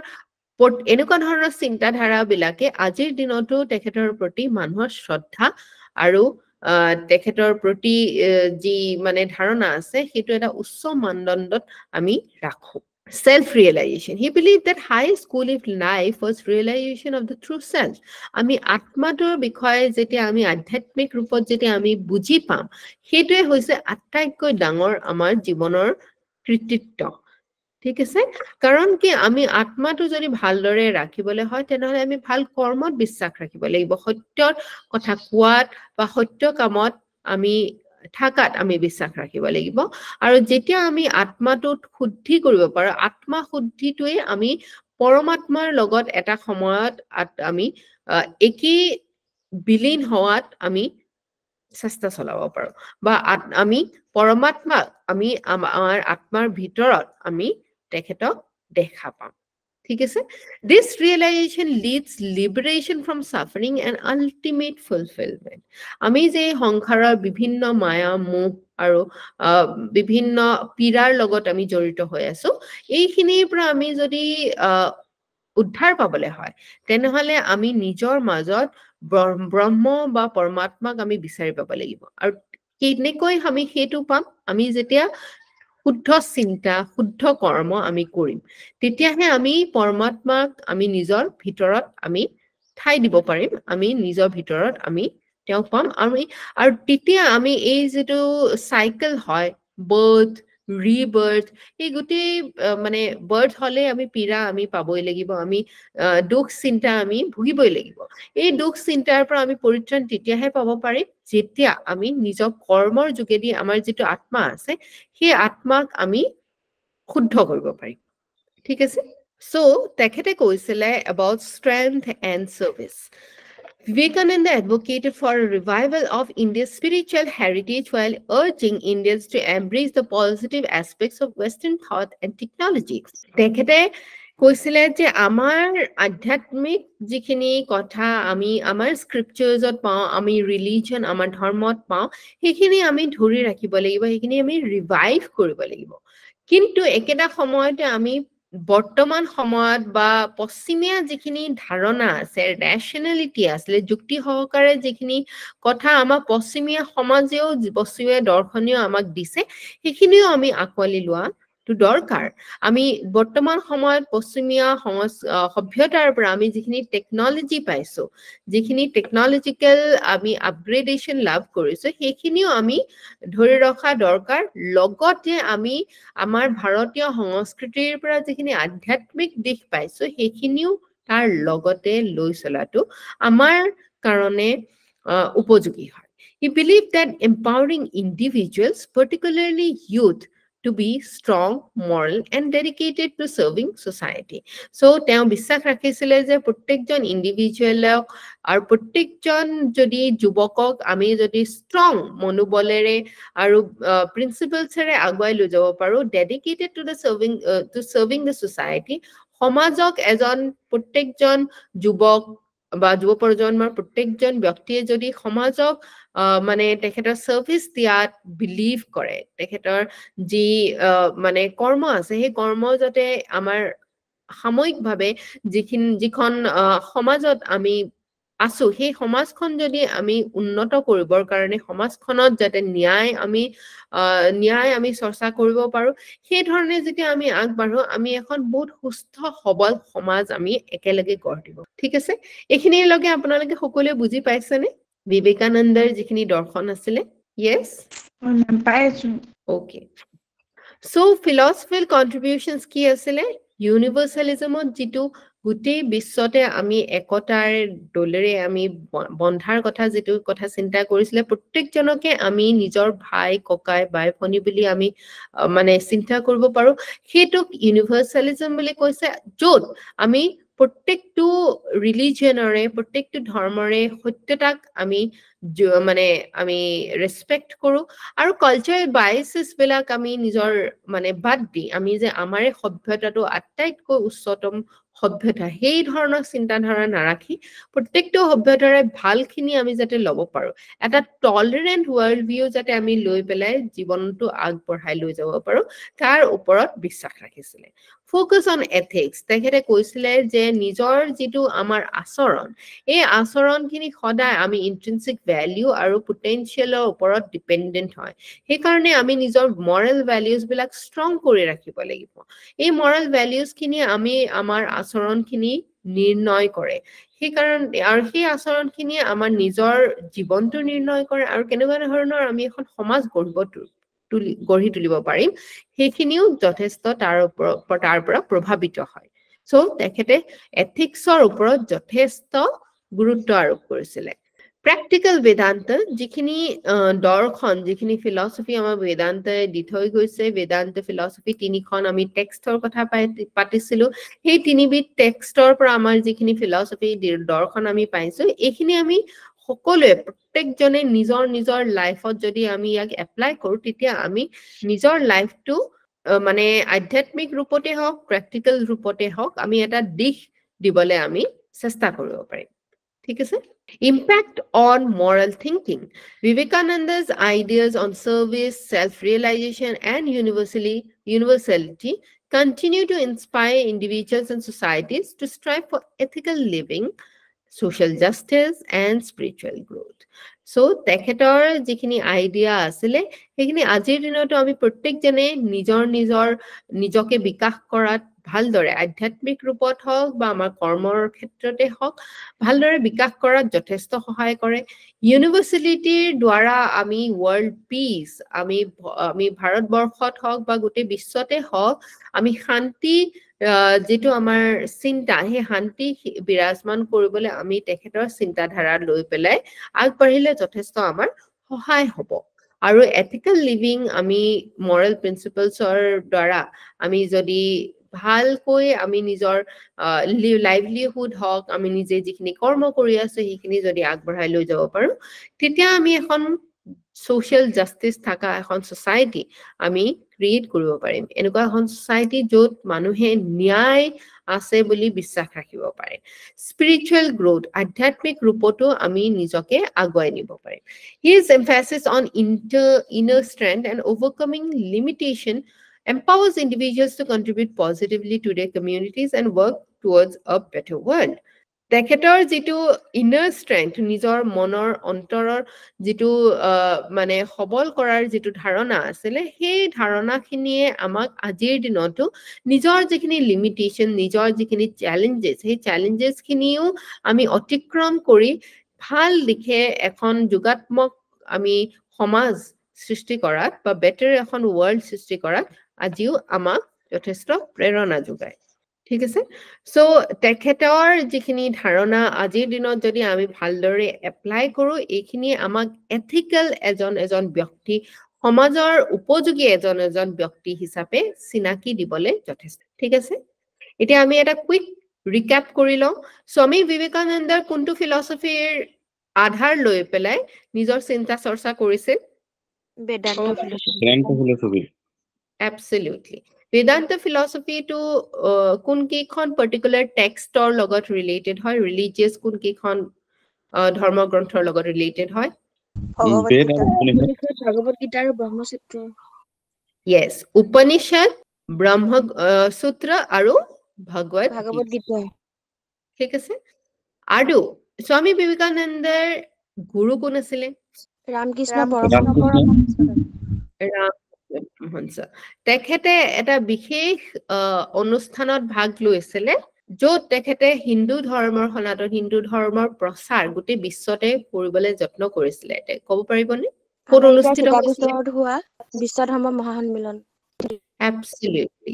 এনেকুৱা ধৰণৰ চিন্তাধাৰা বিলাকে আজিৰ দিনতো তেখেতৰ প্ৰতি মানুহৰ শ্ৰদ্ধা আৰু তেখেতৰ প্ৰতি যি মানে ধাৰণা আছে সেইটো এটা উচ্চ মানদণ্ডত আমি ৰাখো self-realization. He believed that high school of life was realization of the true self. আমি আত্মাটোৰ বিষয়ে যেতিয়া আমি আধ্যাত্মিক ৰূপত যেতিয়া আমি বুজি পাম সেইটোৱে হৈছে আটাইতকৈ ডাঙৰ আমাৰ জীৱনৰ কৃতিত্ব ঠিক আছে কাৰণ কি আমি আত্মাটো যদি ভালদৰে ৰাখিবলৈ হয় তেনেহলে আমি ভাল কৰ্মত বিশ্বাস ৰাখিব লাগিব সত্যৰ কথা কোৱাত বা সত্য কামত আমি থাকাত আমি বিশ্বাস ৰাখিব লাগিব আৰু যেতিয়া আমি আত্মাটোত শুদ্ধি কৰিব পাৰো আত্মা শুদ্ধিটোৱে আমি পৰমাত্মাৰ লগত এটা সময়ত আমি একেই বিলীন হোৱাত আমি চেষ্টা চলাব পাৰো বা আমি পৰমাত্মাক আমি আমাৰ আত্মাৰ ভিতৰত আমি তেখেতক দেখা পাম ঠিক আছে this realization leads liberation from suffering and ultimate fulfillment আমি যে সংসাৰৰ বিভিন্ন মায়া মোহ আৰু বিভিন্ন পীড়াৰ লগত আমি জড়িত হৈ আছো এইখিনিৰ পৰা আমি যদি উদ্ধাৰ পাবলৈ হয় তেনেহলে আমি নিজৰ মাজত ব্ৰহ্ম বা পৰমাত্মাক আমি বিচাৰি পাব লাগিব আৰু কেনেকৈ আমি সেইটো পাম আমি যেতিয়া শুদ্ধ চিন্তা শুদ্ধ কৰ্ম আমি কৰিম তেতিয়াহে আমি পৰমাত্মাক আমি নিজৰ ভিতৰত আমি ঠাই দিব পাৰিম আমি নিজৰ ভিতৰত আমি তেওঁক পাম আৰু তেতিয়া আমি এই যেটো সাইকেল হয় বাৰ্থ rebirth এই গোটেই মানে বাৰ্থ হলে আমি পীড়া আমি পাবই লাগিব আমি দুখ চিন্তা আমি ভুগিবই লাগিব এই দুখ চিন্তাৰ পৰা আমি পৰিত্ৰাণ তেতিয়াহে পাব পাৰিম যেতিয়া আমি নিজৰ কৰ্মৰ যোগেদি আমাৰ যেটো আত্মা আছে সেই আত্মাক আমি শুদ্ধ কৰিব পাৰিম ঠিক আছে সো তেখেতে কৈছিলে about strength and service Vivekananda advocated for a revival of India's spiritual heritage while urging Indians to embrace the positive aspects of Western thought and technology. তেখেতে কৈছিলে যে আমাৰ আধ্যাত্মিক যিখিনি কথা আমি আমাৰ স্ক্ৰিপচাৰ্ছত পাওঁ আমি ৰিলিজন আমাৰ ধৰ্মত পাওঁ সেইখিনি আমি ধৰি ৰাখিব লাগিব সেইখিনি আমি ৰিভাইভ কৰিব লাগিব কিন্তু একেটা সময়তে আমি বৰ্তমান সময়ত বা পশ্চিমীয়া যিখিনি ধাৰণা আছে ৰেশনালিটি আছে যুক্তি সহকাৰে যিখিনি কথা আমাৰ পশ্চিমীয়া সমাজেও পশ্চিমীয়া দৰ্শনীয় আমাক দিছে সেইখিনিও আমি আকোৱালি লোৱা তো দৰকাৰ আমি বৰ্তমান সময়ত পশ্চিমীয়া সভ্যতাৰ পৰা আমি যিখিনি টেকনলজি পাইছো যিখিনি টেকনলজিক্যাল আমি আপগ্ৰেডেশন লাভ কৰিছো সেইখিনিও আমি ধৰি ৰখা দৰকাৰ লগতে আমি আমাৰ ভাৰতীয় সংস্কৃতিৰ পৰা যিখিনি আধ্যাত্মিক দিশ পাইছো সেইখিনিও তাৰ লগতে লৈ চলাটো আমাৰ কাৰণে উপযোগী হয় He believed that empowering individuals, particularly youth, to be strong, moral, and dedicated to serving society. So তেওঁ বিশ্বাস ৰাখিছিলে যে প্ৰত্যেকজন ইণ্ডিভিজুৱেলক আৰু প্ৰত্যেকজন যদি যুৱকক আমি যদি ষ্ট্ৰং মনোবলেৰে আৰু প্ৰিন্সিপলছেৰে আগুৱাই লৈ যাব পাৰো, dedicated to serving the society, সমাজক এজন প্ৰত্যেকজন যুৱক বা যুৱ প্ৰজন্মৰ প্ৰত্যেকজন ব্যক্তিয়ে যদি সমাজক মানে তেখেতৰ সাৰ্ভিস দিয়াত বিলিভ কৰে, তেখেতৰ যি মানে কৰ্ম আছে সেই কৰ্ম যাতে আমাৰ সাময়িকভাৱে যিখন সমাজত আমি আছো সেই সমাজখন যদি আমি উন্নত কৰিবৰ কাৰণে সমাজখনত যাতে ন্যায় আমি চৰ্চা কৰিব পাৰো, সেই ধৰণে যেতিয়া আমি আগবাঢ়ো আমি এখন বহুত সুস্থ সবল সমাজ আমি একেলগে গঢ় দিব। ঠিক আছে, এইখিনিৰ লগে আপোনালোকে সকলোৱে বুজি পাইছেনে বিবেকানন্দৰ যিখিনি দৰ্শন আছিলে? Yes? পাইছো। Okay. So philosophical contributions কি আছিলে? ইউনিভাৰ্চেলিজমত যিটো গোটেই বিশ্বতে আমি একতাৰ দলেৰে আমি বন্ধাৰ যিটো কথা চিন্তা কৰিছিলে, প্ৰত্যেকজনকে আমি নিজৰ ভাই ককাই বাই ভনী বুলি আমি মানে চিন্তা কৰিব পাৰো, সেইটোক ইউনিভাৰ্চেলিজম বুলি কৈছে, য'ত আমি প্ৰত্যেকটো ৰিলিজিয়নৰে প্ৰত্যেকটো ধৰ্মৰে সত্যতাক আমি মানে আমি ৰেসপেক্ট কৰো, আৰু কালচাৰেল বায়াসেছ বিলাক আমি নিজৰ মানে বাদ দি আমি যে আমাৰে সভ্যতাটো আটাইতকৈ উচ্চতম সভ্যতা সেই ধৰণৰ চিন্তাধাৰা নাৰাখি প্ৰত্যেকটো সভ্যতাৰে ভালখিনি আমি যাতে ল'ব পাৰো, এটা টলাৰেন্ট ৱৰ্ল্ড ভিউ যাতে আমি লৈ পেলাই জীৱনটো আগবঢ়াই লৈ যাব পাৰো, তাৰ ওপৰত বিশ্বাস ৰাখিছিলে। ফোকাস অন এথিক্স, তেখেতে কৈছিলে যে নিজৰ যিটো আমাৰ আচৰণ, এই আচৰণখিনি সদায় আমি ইন্ট্ৰিনসিক ভ্যালু আৰু পটেনশিয়ালৰ ওপৰত ডিপেন্ডেন্ট হয়, সেইকাৰণে আমি নিজৰ মৰেল ভ্যালুজ বিলাক ষ্ট্ৰং কৰি ৰাখিব লাগিব। এই মৰেল ভ্যালুজখিনি আমি আমাৰ আচৰণখিনি নিৰ্ণয় কৰে, সেইকাৰণে আৰু সেই আচৰণখিনি আমাৰ নিজৰ জীৱনটো নিৰ্ণয় কৰে আৰু কেনেকুৱা ধৰণৰ আমি এখন সমাজ গঢ়ি তুলিব পাৰিম সেইখিনিও যথেষ্ট তাৰ পৰা প্ৰভাৱিত হয়। সো তেখেতে এথিক্সৰ ওপৰত যথেষ্ট গুৰুত্ব আৰোপ কৰিছিলে। প্ৰেক্টিকেল বেদান্ত, যিখিনি দৰ্শন যিখিনি ফিলচফি আমাৰ বেদান্তই দি থৈ গৈছে, বেদান্ত ফিলচফি 3খন আমি টেক্সটৰ কথা পাতিছিলো, সেই 3বিধ টেক্সটৰ পৰা আমাৰ যিখিনি ফিলচফি দৰ্শন আমি পাইছো, এইখিনি আমি সকলোৱে প্ৰত্যেকজনে নিজৰ নিজৰ লাইফত যদি আমি ইয়াক এপ্লাই কৰো, তেতিয়া আমি নিজৰ লাইফটো মানে আধ্যাত্মিক ৰূপতে হওক প্ৰেক্টিকেল ৰূপতে হওক আমি এটা দিশ দিবলৈ আমি চেষ্টা কৰিব পাৰিম। ঠিক আছে, impact on moral thinking. Vivekananda's ideas on service, self-realization, and universality continue to inspire individuals and societies to strive for ethical living, social justice, and spiritual growth. So তেখেতৰ যিখিনি আইডিয়া আছিলে সেইখিনি আজিৰ দিনতো আমি প্ৰত্যেকজনে নিজকে বিকাশ কৰাত ভালদৰে আধ্যাত্মিক ৰূপত হওক বা আমাৰ কৰ্মৰ ক্ষেত্ৰতে হওক ভালদৰে বিকাশ কৰাত যথেষ্ট সহায় কৰে। ইউনিভাৰ্চিটিৰ দ্বাৰা আমি ৱৰ্ল্ড পিচ আমি ভাৰতবৰ্ষত হওক বা গোটেই বিশ্বতে হওক আমি শান্তি যেটো আমাৰ চিন্তা সেই শান্তি বিৰাজমান কৰিবলৈ আমি তেখেতৰ চিন্তাধাৰা লৈ পেলাই আগবাঢ়িলে যথেষ্ট আমাৰ সহায় হ'ব। আৰু এথিকেল লিভিং আমি মৰেল প্ৰিন্সিপলছৰ দ্বাৰা আমি যদি ভালকৈ আমি নিজৰ লাইভলিহুড হওক আমি নিজে যিখিনি কৰ্ম কৰি আছো সেইখিনি যদি আগবঢ়াই লৈ যাব পাৰো, তেতিয়া আমি এখন social justice থকা এখন society আমি ক্ৰিয়েট কৰিব পাৰিম। এনেকুৱা এখন society য'ত মানুহে ন্যায় আছে বুলি বিশ্বাস ৰাখিব পাৰে। Spiritual growth, আধ্যাত্মিক ৰূপতো আমি নিজকে আগুৱাই নিব পাৰিম। His emphasis on inner strength and overcoming limitation empowers individuals to contribute positively to their communities and work towards a better world. তেখেতৰ যিটো ইনাৰ ষ্ট্ৰেংথ, নিজৰ মনৰ অন্তৰৰ যিটো মানে সবল কৰাৰ যিটো ধাৰণা আছিলে, সেই ধাৰণাখিনিয়ে আমাক আজিৰ দিনতো নিজৰ যিখিনি লিমিটেশ্যন, নিজৰ যিখিনি চেলেঞ্জেছ, সেই চেলেঞ্জেছখিনিও আমি অতিক্ৰম কৰি ভাল দিশে এখন যোগাত্মক আমি সমাজ সৃষ্টি কৰাত বা বেটাৰ এখন ৱৰ্ল্ড সৃষ্টি কৰাত আজিও আমাক যথেষ্ট প্ৰেৰণা যোগায়। ঠিক আছে, সো তেখেতৰ যিখিনি ধাৰণা আজিৰ দিনত যদি আমি ভালদৰে এপ্লাই কৰো, এইখিনি আমাক এথিকেল এজন ব্যক্তি সমাজৰ উপযোগী এজন ব্যক্তি হিচাপে চিনাকি দিবলৈ যথেষ্ট ঠিক আছে এতিয়া আমি এটা কুইক ৰিক্যাপ কৰি লওঁ স্বামী বিবেকানন্দৰ কোনটো ফিলসফিৰ আধাৰ লৈ পেলাই নিজৰ চিন্তা চৰ্চা কৰিছিল Vedanta philosophy Vedanta philosophy. Absolutely. Vedanta philosophy to kun kekhon particular textor logot related hoy religious kun kekhon dharma granthor logot related hoy Ved and Upanishad. Bhagavad Gita আৰু Brahmasutra yes Upanishad Brahma Sutra aru Bhagavad Bhagavat Gita Gita ঠিক আছে আৰু স্বামী বিবেকানন্দৰ গুৰু কোন আছিল Ramakrishna Ramkrishna. ৰামহংস তেখেতে এটা বিশেষ অনুষ্ঠানত ভাগ লৈছিলে য'ত তেখেতে হিন্দু ধৰ্মৰ সনাতন হিন্দু ধৰ্মৰ প্ৰচাৰ গোটেই বিশ্বতে কৰিবলৈ যত্ন কৰিছিলে ক'ব পাৰিবনে ক'ত অনুষ্ঠিত হৈছিল হোৱা বিশ্ব ধৰ্ম মহাসন্মিলন Absolutely.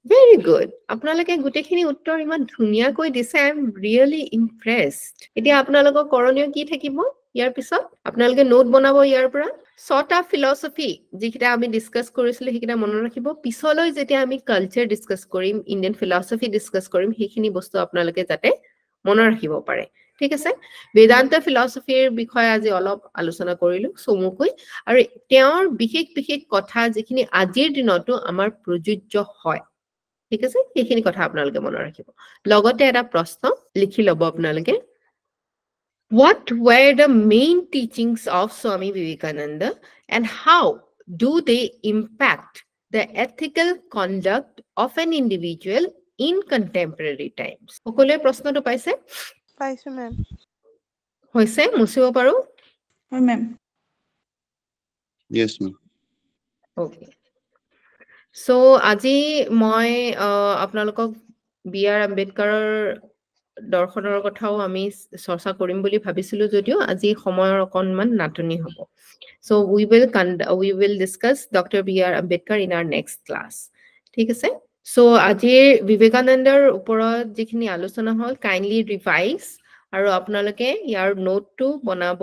Very good. আপোনালোকে গোটেইখিনি উত্তৰ ইমান ধুনীয়াকৈ দিছে I am really impressed. এতিয়া আপোনালোকৰ কৰণীয় কি থাকিব ইয়াৰ পিছত আপোনালোকে নোট বনাব ইয়াৰ পৰা ছটা ফিলসফি যিকিটা আমি ডিসকাস কৰিছিলো সেইকিটা মনত ৰাখিব পিছলৈ যেতিয়া আমি কালচাৰ ডিসকাস কৰিম ইণ্ডিয়ান ফিলসফি ডিসকাস কৰিম সেইখিনি বস্তু আপোনালোকে যাতে মনত ৰাখিব পাৰে ঠিক আছে বেদান্ত ফিলসফিৰ বিষয়ে আজি অলপ আলোচনা কৰিলো চমুকৈ আৰু তেওঁৰ বিশেষ বিশেষ কথা যিখিনি আজিৰ দিনতো আমাৰ প্ৰযোজ্য হয় ঠিক আছে সেইখিনি কথা আপোনালোকে মনত ৰাখিব লগতে এটা প্ৰশ্ন লিখি লব আপোনালোকে What were the main teachings of Swami Vivekananda and how do they impact the ethical conduct of an individual in contemporary times? সকলোৱে প্ৰশ্নটো পাইছে পাইছো মেম হৈছে মুছিব পাৰো হয় ma'am Yes, ma'am. Okay. So আজি মই আপোনালোকক B.R. আম্বেদকাৰৰ দৰ্শনৰ কথাও আমি চৰ্চা কৰিম বুলি ভাবিছিলো যদিও আজি সময়ৰ অকনমান নাটনি হ'ব so we will discuss Dr. B.R. Ambedkar in our next class ঠিক আছে so আজিৰ বিবেকানন্দৰ ওপৰত যিখিনি আলোচনা হ'ল kindly revise আৰু আপোনালোকে ইয়াৰ নোটটো বনাব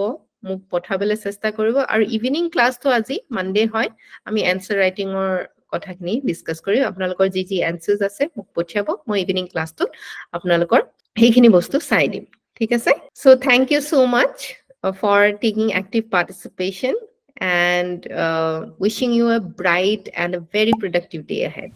মোক পঠাবলৈ চেষ্টা কৰিব আৰু ইভিনিং ক্লাছটো আজি মানডে হয় আমি এনসাৰ ৰাইটিংৰ কথাখিনি ডিসকাস কৰিম আপোনালোকৰ যি এনসাৰস আছে মোক পঠিয়াব মই ইভিনিং ক্লাছটোত আপোনালোকৰ সেইখিনি বস্তু চাই দিম ঠিক আছে so thank you so much for taking active participation and wishing you a bright and a very productive day ahead